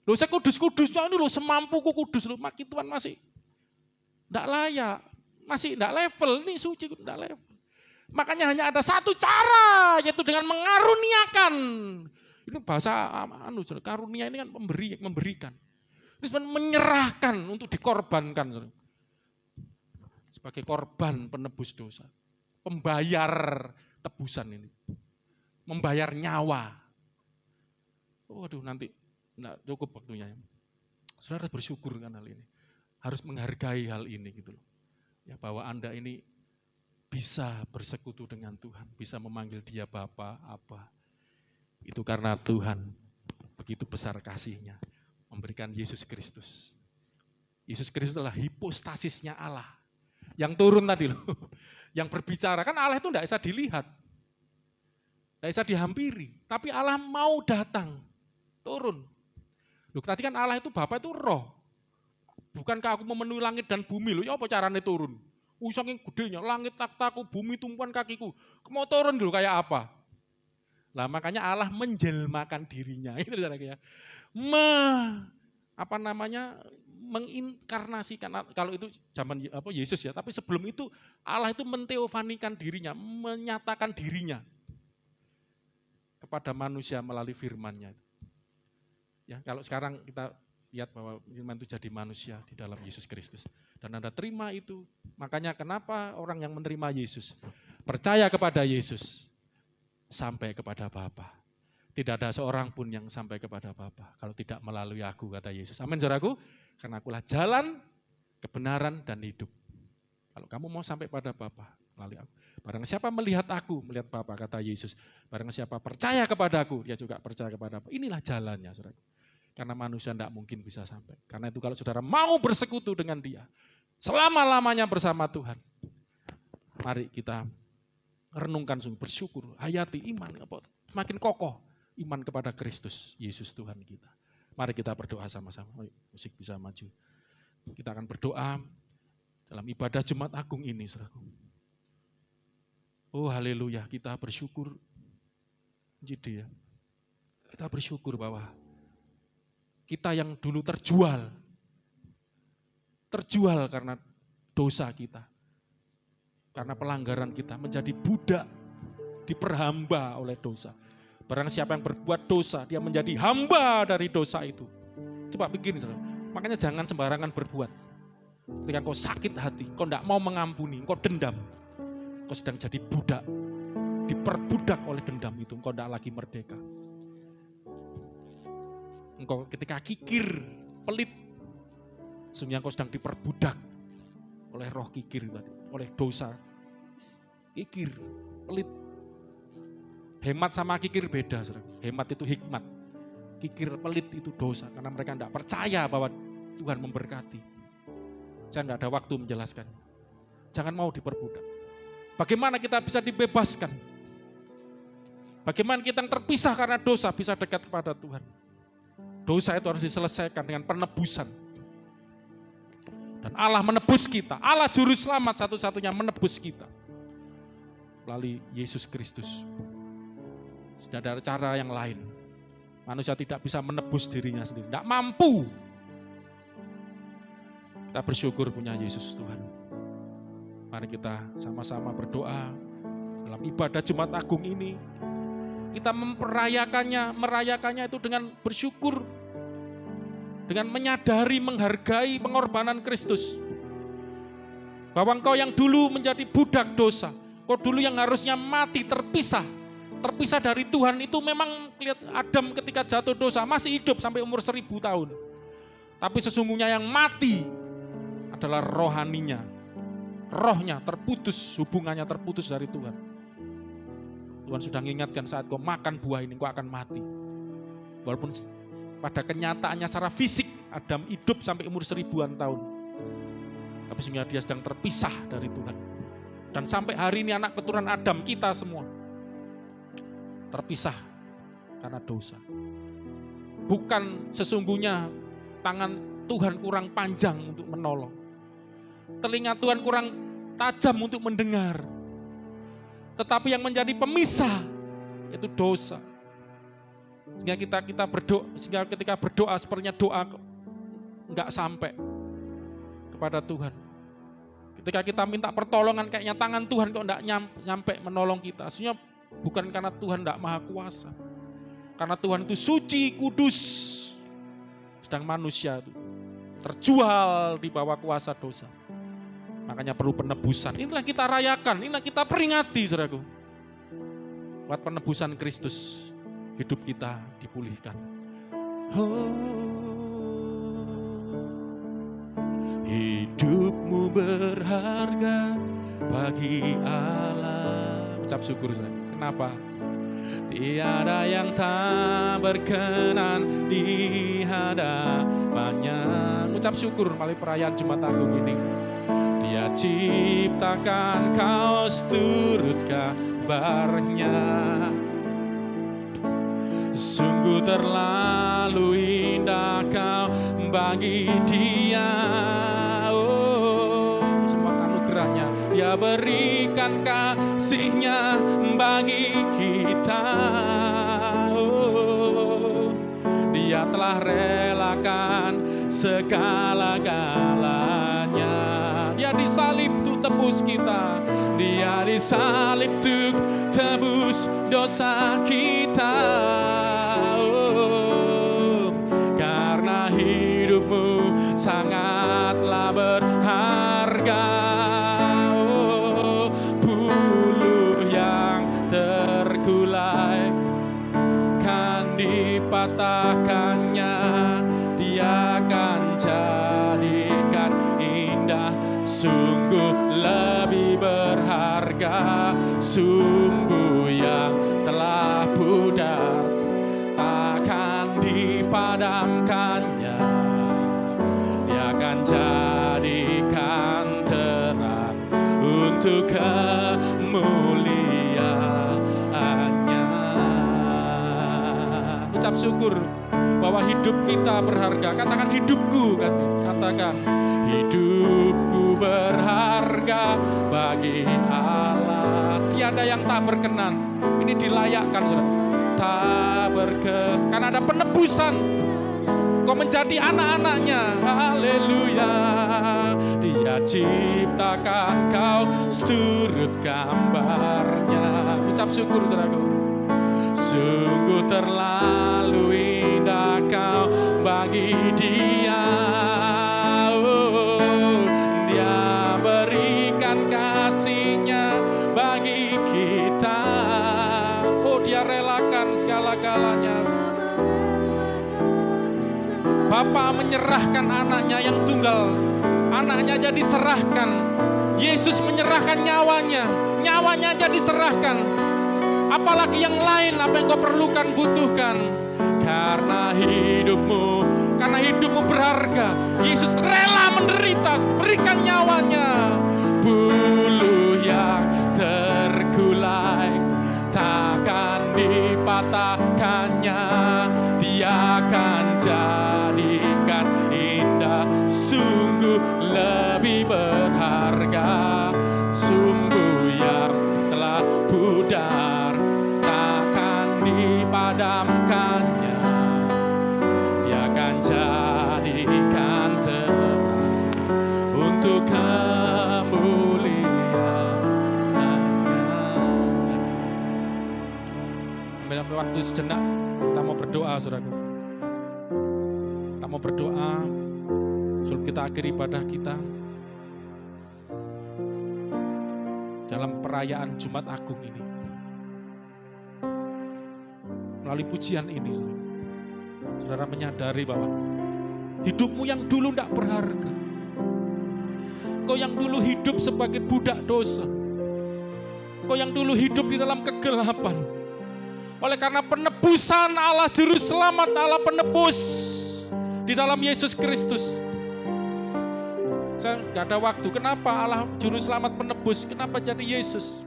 Loh saya kudus-kudusnya ini loh semampuku kudus loh, makin Tuhan masih tidak layak, masih tidak level, ini suci tidak level. Makanya hanya ada satu cara, yaitu dengan mengaruniakan. Ini bahasa karunia ini kan memberikan. Ini menyerahkan untuk dikorbankan sebagai korban penebus dosa. Membayar tebusan ini. Membayar nyawa. Waduh nanti enggak cukup waktunya. Saudara harus bersyukur kan hal ini. Harus menghargai hal ini gitu loh. Ya bahwa Anda ini bisa bersekutu dengan Tuhan, bisa memanggil Dia Bapa, Aba. Itu karena Tuhan begitu besar kasih-Nya memberikan Yesus Kristus. Yesus Kristus adalah hipostasisnya Allah. Yang turun tadi loh. Yang berbicara, kan Allah itu tidak bisa dilihat. Tidak bisa dihampiri. Tapi Allah mau datang. turun. Loh, tadi kan Allah itu Bapa itu roh. Bukankah aku memenuhi langit dan bumi? Loh, ya apa caranya turun? Saking gedenya, langit takhtaku, bumi tumpuan kakiku. Mau turun dulu kayak apa? Lah makanya Allah menjelmakan dirinya. Itu ya. Menginkarnasikan, kalau itu zaman Yesus ya, tapi sebelum itu Allah itu menteofanikan dirinya, menyatakan dirinya kepada manusia melalui firman-Nya. Ya, kalau sekarang kita lihat bahwa firman itu jadi manusia di dalam Yesus Kristus. Dan Anda terima itu. Makanya kenapa orang yang menerima Yesus, percaya kepada Yesus, sampai kepada Bapa. Tidak ada seorang pun yang sampai kepada Bapa kalau tidak melalui aku, kata Yesus. Amin, saudaraku. Karena akulah jalan, kebenaran, dan hidup. Kalau kamu mau sampai pada Bapa, melalui aku. Barang siapa melihat aku, melihat Bapa, kata Yesus. Barang siapa percaya kepada aku, dia juga percaya kepada Bapa. Inilah jalannya, saudaraku. Karena manusia tidak mungkin bisa sampai. Karena itu kalau saudara mau bersekutu dengan dia, selama-lamanya bersama Tuhan, mari kita renungkan sungguh, bersyukur, hayati iman, semakin kokoh iman kepada Kristus, Yesus Tuhan kita. Mari kita berdoa sama-sama. Musik bisa maju. Kita akan berdoa dalam ibadah Jumat Agung ini, saudaraku. Oh haleluya, kita bersyukur. Jadi ya, kita bersyukur bahwa kita yang dulu terjual karena dosa kita, karena pelanggaran kita, menjadi budak, diperhamba oleh dosa. Barang siapa yang berbuat dosa, dia menjadi hamba dari dosa itu. Coba begini, saudara. Makanya jangan sembarangan berbuat. Ketika kau sakit hati, kau tidak mau mengampuni, kau dendam, kau sedang jadi budak, diperbudak oleh dendam itu, kau tidak lagi merdeka. Engkau ketika kikir, pelit, sesungguhnya engkau sedang diperbudak oleh roh kikir tadi, oleh dosa. Kikir, pelit. Hemat sama kikir beda, saudara. Hemat itu hikmat. Kikir, pelit itu dosa, karena mereka tidak percaya bahwa Tuhan memberkati. Saya tidak ada waktu menjelaskan. Jangan mau diperbudak. Bagaimana kita bisa dibebaskan? Bagaimana kita yang terpisah karena dosa bisa dekat kepada Tuhan? Dosa itu harus diselesaikan dengan penebusan. Dan Allah menebus kita. Allah juru selamat satu-satunya menebus kita. Melalui Yesus Kristus. Sudah ada cara yang lain. Manusia tidak bisa menebus dirinya sendiri. Tidak mampu. Kita bersyukur punya Yesus Tuhan. Mari kita sama-sama berdoa. Dalam ibadah Jumat Agung ini. Kita merayakannya itu dengan bersyukur. Dengan menyadari, menghargai pengorbanan Kristus. Bahwa engkau yang dulu menjadi budak dosa. Engkau dulu yang harusnya mati, terpisah dari Tuhan. Itu memang lihat Adam ketika jatuh dosa masih hidup sampai umur 1000 tahun. Tapi sesungguhnya yang mati adalah rohaninya. Rohnya terputus, hubungannya terputus dari Tuhan. Tuhan sudah mengingatkan saat kau makan buah ini kau akan mati. Walaupun pada kenyataannya secara fisik Adam hidup sampai umur 1000-an tahun. Tapi sehingga dia sedang terpisah dari Tuhan. Dan sampai hari ini anak keturunan Adam kita semua terpisah karena dosa. Bukan sesungguhnya tangan Tuhan kurang panjang untuk menolong. Telinga Tuhan kurang tajam untuk mendengar. Tetapi yang menjadi pemisah itu dosa. Sehingga kita berdoa, sehingga ketika berdoa sepertinya doa enggak sampai kepada Tuhan. Ketika kita minta pertolongan kayaknya tangan Tuhan kok enggak nyampe menolong kita. Sehingga bukan karena Tuhan enggak maha kuasa. Karena Tuhan itu suci, kudus. Sedang manusia itu terjual di bawah kuasa dosa. Makanya perlu penebusan. Inilah kita rayakan, inilah kita peringati, saudaraku. Buat penebusan Kristus, hidup kita dipulihkan. Oh, hidupmu berharga bagi Allah. Ucap syukur, saudara. Kenapa? Tiada yang tak berkenan di hadapannya. Ucap syukur melalui perayaan Jumat Agung ini. Dia ciptakan kau seturut kabarnya. Sungguh terlalu indah kau bagi dia. Oh, semua anugerahnya dia berikan kasihnya bagi kita. Oh, dia telah relakan segala-galanya. Dia disalib untuk tebus kita. Dia disalib untuk tebus dosa kita. Oh, karena hidupmu sangatlah berharga. Oh, bulu yang terkulai kan dipatahkannya. Dia akan jadikan indah. Sungguh lebih berharga sumbu yang telah pudar, takkan dipadamkannya. Dia akan jadikan terang untuk kemuliaannya. Ucap syukur bahwa hidup kita berharga. Katakan hidupku, katakan hidupku berharga bagi Allah. Tiada yang tak berkenan. Ini dilayakkan, saudara. Tak berkenan. Karena ada penebusan. Kau menjadi anak-anaknya. Haleluya. Dia ciptakan kau seturut gambarnya. Ucap syukur, saudaraku. Sungguh terlalu indah kau bagi dia. Oh, dia berikan kasihnya bagi kita. Oh, dia relakan segala-galanya. Bapa menyerahkan anaknya yang tunggal. Anaknya jadi serahkan. Yesus menyerahkan nyawanya. Nyawanya jadi serahkan. Apalagi yang lain, apa yang kau perlukan, butuhkan. Karena hidupmu berharga. Yesus rela menderita, berikan nyawanya. Bulu yang terkulai takkan dipatahkannya. Dia akan jadikan indah. Sungguh lebih berharga sumbu yang telah pudar, takkan dipadamkannya. Dia akan jadikan terang untuk kemuliaannya. Ambil waktu sejenak, kita mau berdoa, saudaraku. Kita mau berdoa sebelum kita akhiri ibadah kita dalam perayaan Jumat Agung ini. Melalui pujian ini, saudara menyadari bahwa hidupmu yang dulu tidak berharga. Kau yang dulu hidup sebagai budak dosa. Kau yang dulu hidup di dalam kegelapan. Oleh karena penebusan Allah Juru Selamat, Allah penebus di dalam Yesus Kristus. Saya nggak ada waktu. Kenapa Allah Juru Selamat penebus? Kenapa jadi Yesus?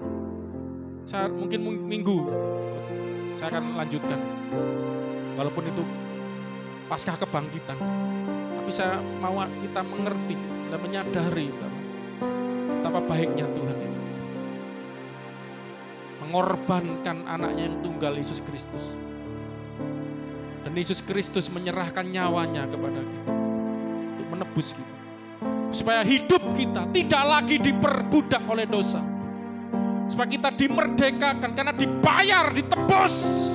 Saya mungkin minggu saya akan lanjutkan. Walaupun itu pasca kebangkitan. Tapi saya mau kita mengerti dan menyadari betapa baiknya Tuhan itu. Mengorbankan anaknya yang tunggal, Yesus Kristus. Dan Yesus Kristus menyerahkan nyawanya kepada kita untuk menebus kita. Supaya hidup kita tidak lagi diperbudak oleh dosa. Supaya kita dimerdekakan karena dibayar, ditebus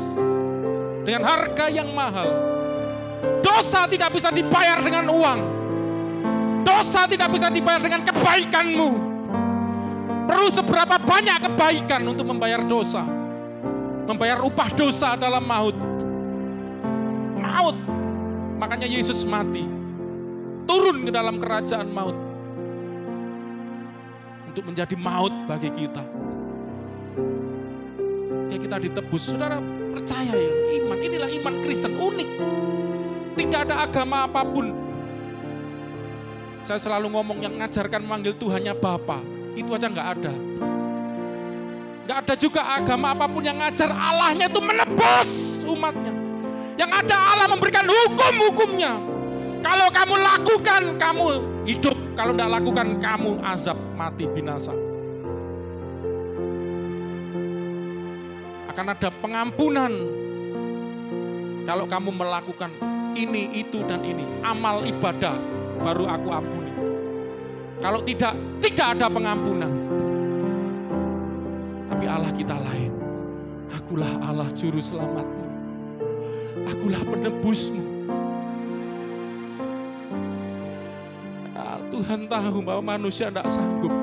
dengan harga yang mahal. Dosa tidak bisa dibayar dengan uang. Dosa tidak bisa dibayar dengan kebaikanmu. Perlu seberapa banyak kebaikan untuk membayar dosa. Membayar upah dosa adalah maut. Maut. Makanya Yesus mati. Turun ke dalam kerajaan maut. Untuk menjadi maut bagi kita. Ya kita ditebus. Saudara percaya ya, iman. Inilah iman Kristen unik. Tidak ada agama apapun. Saya selalu ngomong yang ngajarkan memanggil Tuhannya Bapa. Itu aja nggak ada. Nggak ada juga agama apapun yang ngajar Allahnya itu menebus umatnya. Yang ada Allah memberikan hukum-hukumnya. Kalau kamu lakukan, kamu hidup. Kalau tidak lakukan, kamu azab, mati, binasa. Akan ada pengampunan. Kalau kamu melakukan ini, itu, dan ini. Amal ibadah, baru aku ampuni. Kalau tidak ada pengampunan. Tapi Allah kita lain. Akulah Allah juru selamatmu. Akulah penebusmu. Nah, Tuhan tahu bahwa manusia tidak sanggup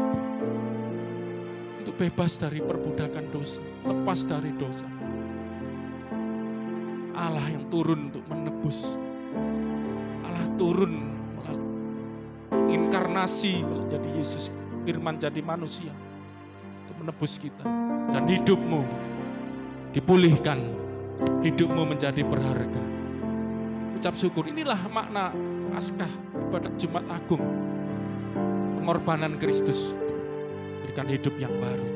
untuk bebas dari perbudakan dosa, lepas dari dosa. Allah yang turun untuk menebus. Allah turun melalui inkarnasi menjadi Yesus, firman jadi manusia untuk menebus kita. Dan hidupmu dipulihkan, hidupmu menjadi berharga. Ucap syukur, inilah makna Paskah pada Jumat Agung. Pengorbanan Kristus, berikan hidup yang baru.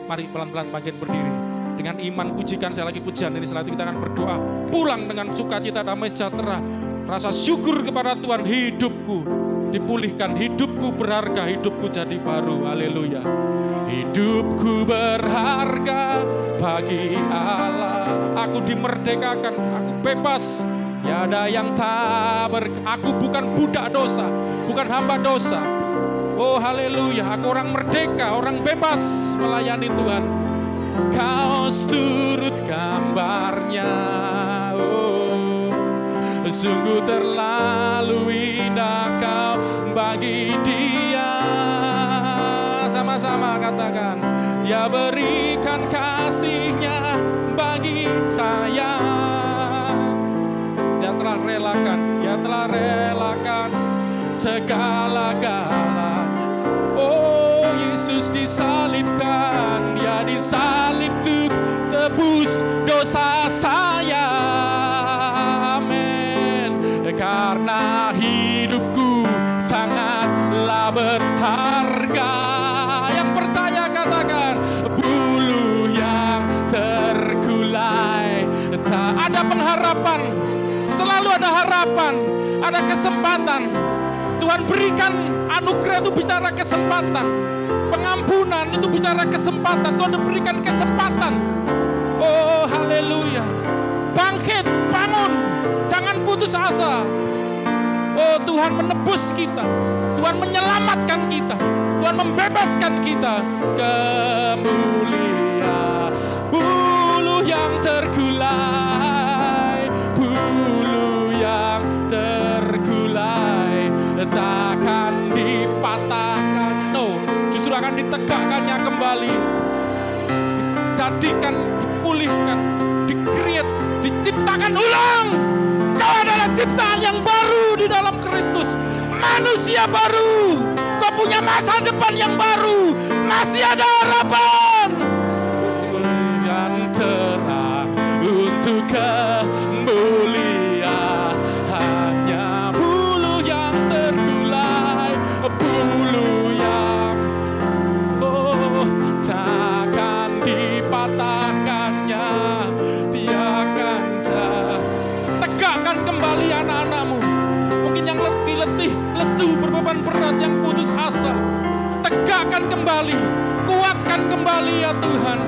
Mari pelan-pelan bangkit berdiri. Dengan iman pujikan, saya lagi pujian ini, setelah itu kita akan berdoa. Pulang dengan sukacita, damai sejahtera. Rasa syukur kepada Tuhan, hidupku dipulihkan, hidupku berharga, hidupku jadi baru. Haleluya. Hidupku berharga bagi Allah. Aku dimerdekakan, aku bebas. Tiada yang aku bukan budak dosa, bukan hamba dosa. Oh haleluya, aku orang merdeka, orang bebas melayani Tuhan. Kau turut gambarnya, oh sungguh terlalu indah kau bagi dia. Sama-sama katakan, dia berikan kasihnya bagi saya. Dia telah relakan segala-galanya. Oh Yesus disalibkan, dia disalib untuk tebus dosa saya. Amin. Karena hidupku sangatlah berharga. Yang percaya katakan, bulu yang tergulai. Tak ada pengharapan, selalu ada harapan, ada kesempatan. Tuhan berikan anugerah itu bicara kesempatan. Pengampunan itu bicara kesempatan. Tuhan berikan kesempatan. Oh haleluya. Bangkit, bangun. Jangan putus asa. Oh Tuhan menebus kita. Tuhan menyelamatkan kita. Tuhan membebaskan kita. Kemuliaan bulu yang tergulai. Bulu yang tergulai takkan dipatahkan, no, justru akan ditegakkannya kembali, dijadikan, dipulihkan, di-create, diciptakan ulang. Kau adalah ciptaan yang baru di dalam Kristus, manusia baru. Kau punya masa depan yang baru, masih ada harapan. Yang terang untuk kemuliaan hanya bulu yang tergulai, bulu yang takkan dipatahkannya. Dia akan tegakkan kembali anak-anakmu. Mungkin yang letih, lesu, berbeban berat, yang putus asa, tegakkan kembali, kuatkan kembali ya Tuhan.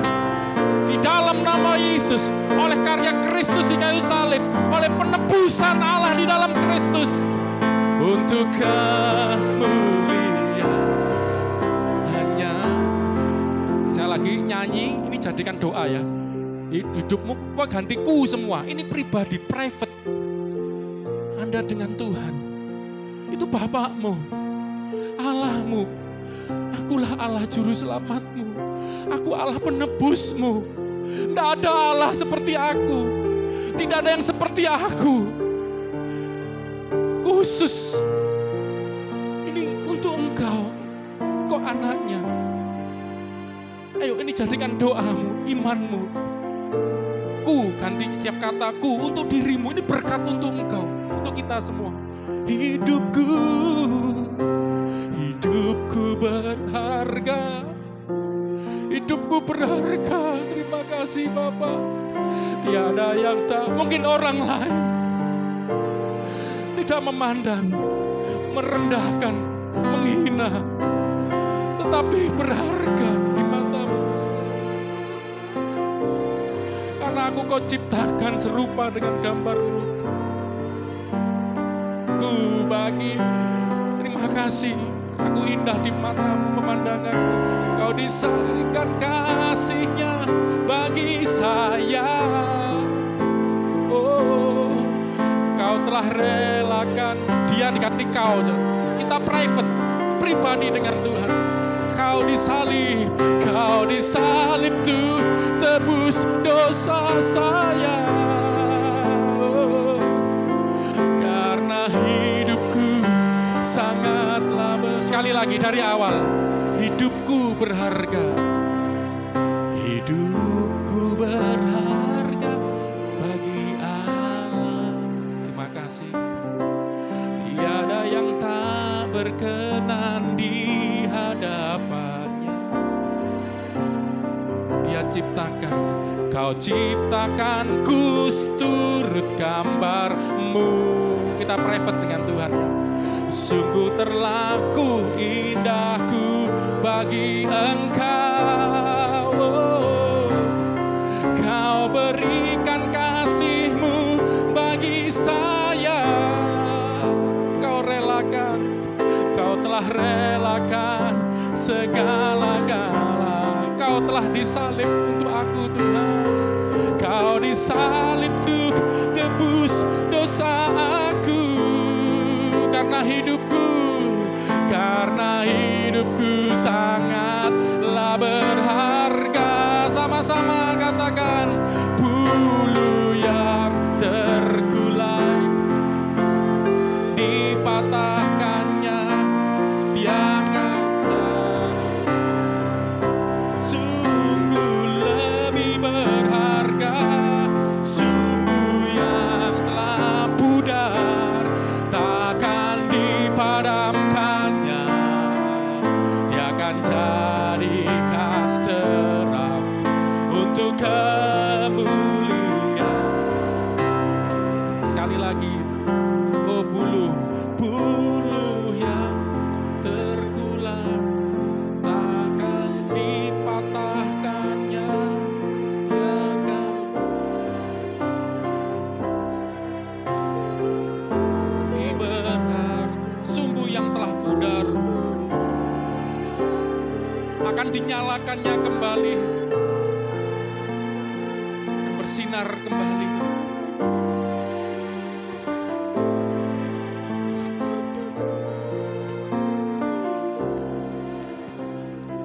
Di dalam nama Yesus, oleh karya Kristus di kayu salib, oleh penebusan Allah di dalam Kristus, untuk kemuliaan hanya. Saya lagi nyanyi, ini jadikan doa ya. Hidupmu gantiku semua. Ini pribadi, private. Anda dengan Tuhan. Itu Bapakmu, Allahmu. Akulah Allah juru selamatmu. Aku Allah penebusmu. Tidak ada Allah seperti aku. Tidak ada yang seperti aku. Khusus. Ini untuk engkau. Kau anaknya. Ayo ini jadikan doamu, imanmu. Ku, ganti setiap kataku untuk dirimu. Ini berkat untuk engkau. Untuk kita semua. Hidupku berharga. Hidupku berharga. Terima kasih Bapak. Tiada yang tak, mungkin orang lain tidak memandang, merendahkan, menghina, tetapi berharga di matamu. Karena aku kau ciptakan serupa dengan gambarmu. Ku bagi terima kasih, aku indah di matamu pemandanganku. Kau disalurkan kasihnya bagi saya. Oh, kau telah relakan, dia diganti kau. Kita private, pribadi dengan Tuhan. Kau disalib tuh tebus dosa saya. Oh, karena hidupku sangatlah sekali lagi dari awal, hidupku berharga. Hidupku berharga bagi Allah. Terima kasih. Tiada yang tak berkenan di hadapannya. Dia ciptakan, kau ciptakan, ku turut gambarmu. Kita private dengan Tuhan. Sungguh terlaku indahku bagi Engkau. Oh, kau berikan kasih-Mu bagi saya. Kau relakan, kau telah relakan segala-gala. Kau telah disalib untuk aku Tuhan. Kau disalib untuk tebus dosa aku. Karena hidupku sangatlah berharga. Sama-sama katakan, bulu yang terkulai dipatahkannya, dia akan sungguh lebih berharga. Sumbu yang telah pudar takkan dipadamkannya, dia akan jadikan terang untuk kemuliaan. Sekali lagi, oh bulu yang terkulai takkan dipatahkannya, dia akan berharga. Sumbu yang telah pudar akan dinyalakannya kembali dan bersinar kembali.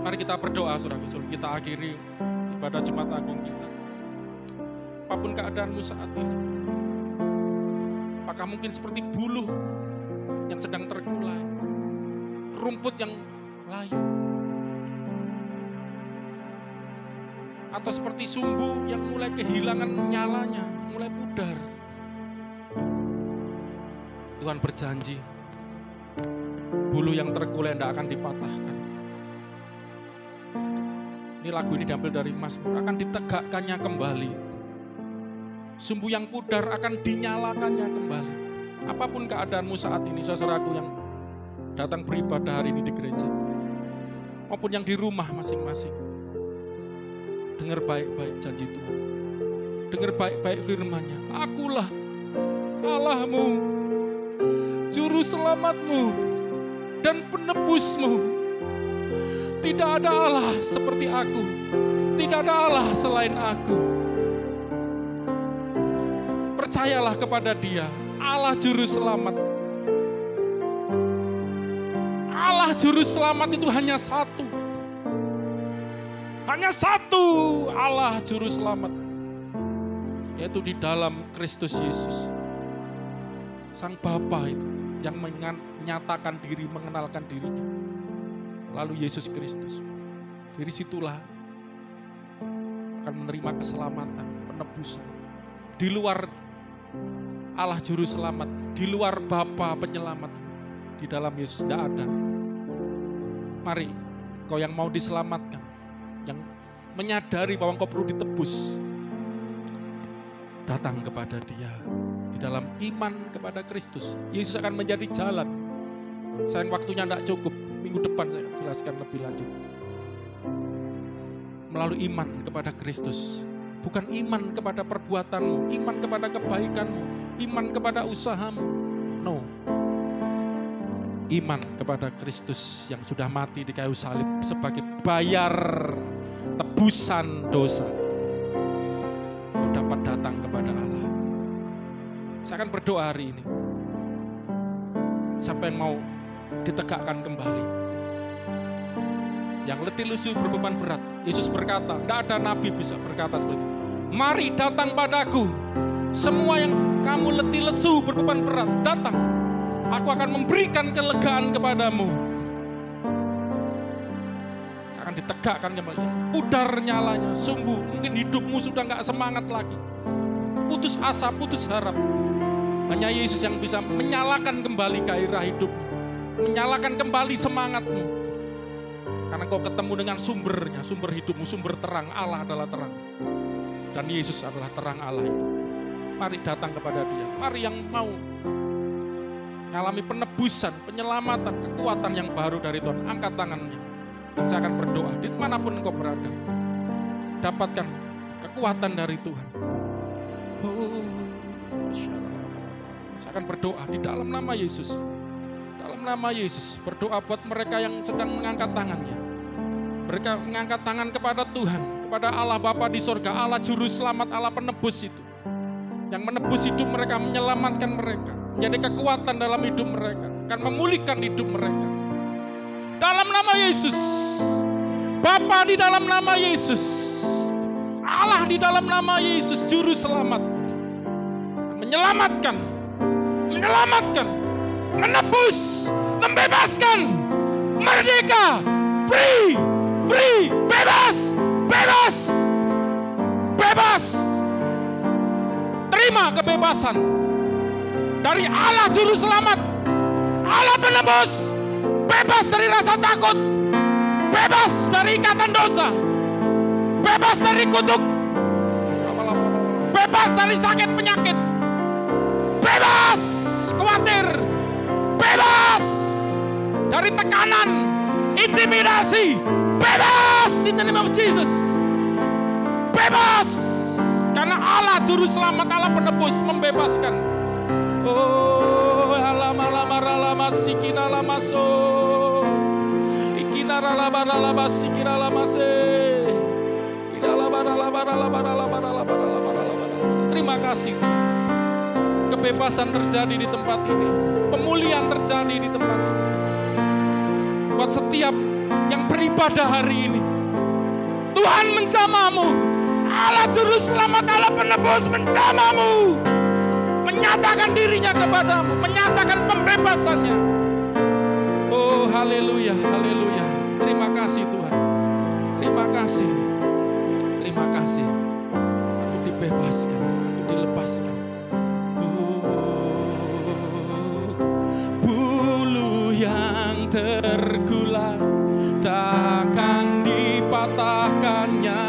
Mari kita berdoa, saudara-saudara. Kita akhiri ibadah Jumat Agung kita. Apapun keadaanmu saat ini, apakah mungkin seperti buluh yang sedang terkulai, rumput yang layu, atau seperti sumbu yang mulai kehilangan nyalanya, mulai pudar. Tuhan berjanji, bulu yang terkulai tidak akan dipatahkan. Ini lagu ini diambil dari Mazmur, akan ditegakkannya kembali. Sumbu yang pudar akan dinyalakannya kembali. Apapun keadaanmu saat ini, saudaraku yang datang beribadah hari ini di gereja, maupun yang di rumah masing-masing, dengar baik-baik janji Tuhan. Dengar baik-baik firman-Nya. Akulah Allahmu, juru selamatmu dan penebusmu. Tidak ada Allah seperti aku. Tidak ada Allah selain aku. Percayalah kepada Dia, Allah juru selamat. Allah juru selamat itu hanya satu. Hanya satu Allah juru selamat, yaitu di dalam Kristus Yesus. Sang Bapa itu yang menyatakan diri, mengenalkan dirinya. Lalu Yesus Kristus. Dari situlah akan menerima keselamatan, penebusan. Di luar Allah juru selamat, di luar Bapa penyelamat, di dalam Yesus tidak ada. Mari, kau yang mau diselamatkan, yang menyadari bahwa kau perlu ditebus, datang kepada Dia di dalam iman kepada Kristus, Yesus akan menjadi jalan. Sayang waktunya tidak cukup, minggu depan saya akan jelaskan lebih lanjut. Melalui iman kepada Kristus, bukan iman kepada perbuatanmu, iman kepada kebaikanmu, iman kepada usahamu. No. Iman kepada Kristus yang sudah mati di kayu salib sebagai bayar tebusan dosa. Kau dapat datang kepada Allah. Saya akan berdoa hari ini. Siapa yang mau ditegakkan kembali, yang letih lesu berbeban berat, Yesus berkata, tidak ada nabi bisa berkata seperti itu. Mari datang padaku, semua yang kamu letih lesu berbeban berat, datang. Aku akan memberikan kelegaan kepadamu. Akan ditegakkan kembali. Pudar nyalanya, sumbu. Mungkin hidupmu sudah gak semangat lagi. Putus asa, putus harap. Hanya Yesus yang bisa menyalakan kembali gairah hidupmu. Menyalakan kembali semangatmu. Karena kau ketemu dengan sumbernya, sumber hidupmu, sumber terang. Allah adalah terang. Dan Yesus adalah terang Allah itu. Mari datang kepada Dia. Mari yang mau mengalami penebusan, penyelamatan, kekuatan yang baru dari Tuhan. Angkat tangannya. Dan saya akan berdoa dimanapun engkau berada. Dapatkan kekuatan dari Tuhan. Saya akan berdoa di dalam nama Yesus. Dalam nama Yesus. Berdoa buat mereka yang sedang mengangkat tangannya. Mereka mengangkat tangan kepada Tuhan, kepada Allah Bapa di sorga, Allah Juru Selamat, Allah Penebus itu. Yang menebus hidup mereka, menyelamatkan mereka. Menjadi kekuatan dalam hidup mereka. Akan memulihkan hidup mereka. Dalam nama Yesus. Bapa di dalam nama Yesus. Allah di dalam nama Yesus, Juru Selamat. Menyelamatkan. Menyelamatkan. Menebus. Membebaskan. Merdeka. Free. Free. Bebas. Bebas. Bebas. Terima kebebasan dari Allah Juru Selamat, Allah Penebus. Bebas dari rasa takut, bebas dari ikatan dosa, bebas dari kutuk, bebas dari sakit penyakit, bebas khawatir, bebas dari tekanan, intimidasi, bebas in the name of Jesus. Bebas karena Allah Juru Selamat, Allah Penebus membebaskan. Oh, alama sikina lamaso. Ikina lama sikina lamase. Terima kasih. Kebebasan terjadi di tempat ini. Pemulihan terjadi di tempat ini. Buat setiap yang beribadah hari ini. Tuhan menjamamu. Allah Juru Selamat, Allah Penebus menjamamu. Menyatakan dirinya kepadamu, menyatakan pembebasannya. Oh, haleluya, haleluya. Terima kasih Tuhan. Terima kasih. Terima kasih. Aku dibebaskan, aku dilepaskan. Bulu yang tergulat takkan dipatahkannya.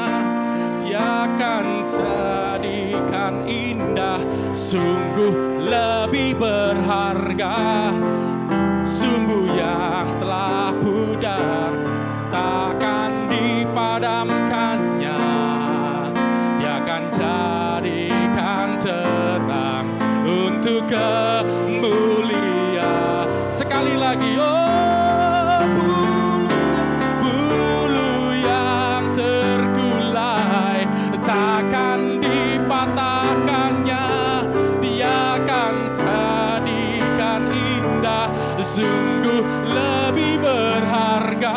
Dia akan jadikan indah, sungguh lebih berharga. Sumbu yang telah pudar takkan dipadamkannya. Dia akan jadikan terang untuk kemuliaan. Sekali lagi, oh, bulu yang tergulai takkan dipatahkannya. Dia akan jadikan indah, sungguh lebih berharga.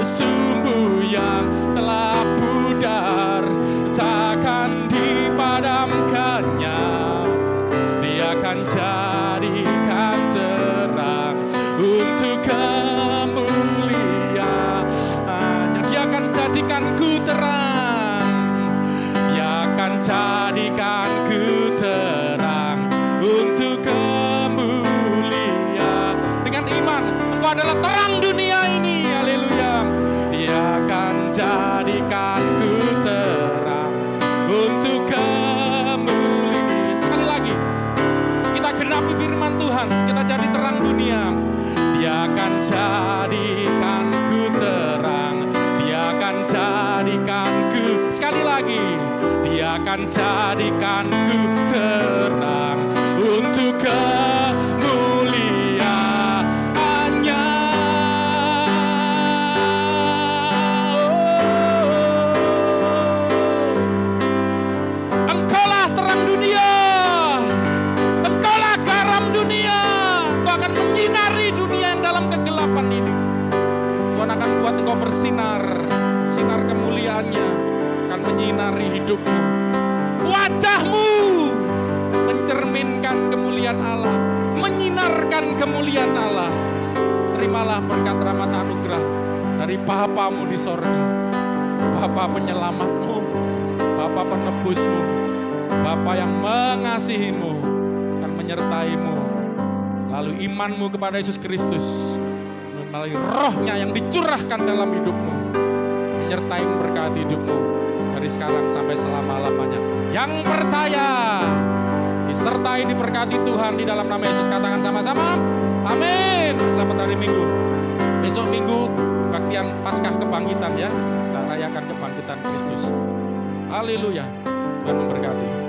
Sumbu yang telah pudar takkan dipadamkannya. Dia akan jadikan terang untuk kemuliaan. Dia akan jadikanku terang. Dia akan jadikanku terang untuk kemuliaan. Dengan iman, engkau adalah terang dunia ini. Haleluya. Dia akan jadikanku terang untuk kemuliaan. dunia. Dia akan jadikanku terang, Dia akan jadikanku, sekali lagi, Dia akan jadikanku terang untuk kemuliaan-Nya. Engkaulah terang dunia, Engkaulah garam dunia. Engkau akan menyinari dunia yang dalam kegelapan ini. Tuhan akan buat engkau bersinar, sinar kemuliaan-Nya akan menyinari hidupmu. Wajahmu mencerminkan kemuliaan Allah, menyinarkan kemuliaan Allah. Terimalah berkat rahmat anugerah dari Bapamu di sorga, Bapa penyelamatmu, Bapa penebusmu, Bapa yang mengasihimu dan menyertaimu. Lalu imanmu kepada Yesus Kristus melalui rohnya yang dicurahkan dalam hidupmu, menyertai memberkati hidupmu dari sekarang sampai selama-lamanya. Yang percaya disertai diberkati Tuhan di dalam nama Yesus, katakan sama-sama amin. Selamat hari Minggu. Besok Minggu kebaktian Paskah kebangkitan ya, kita rayakan kebangkitan Kristus. Haleluya. Tuhan memberkati.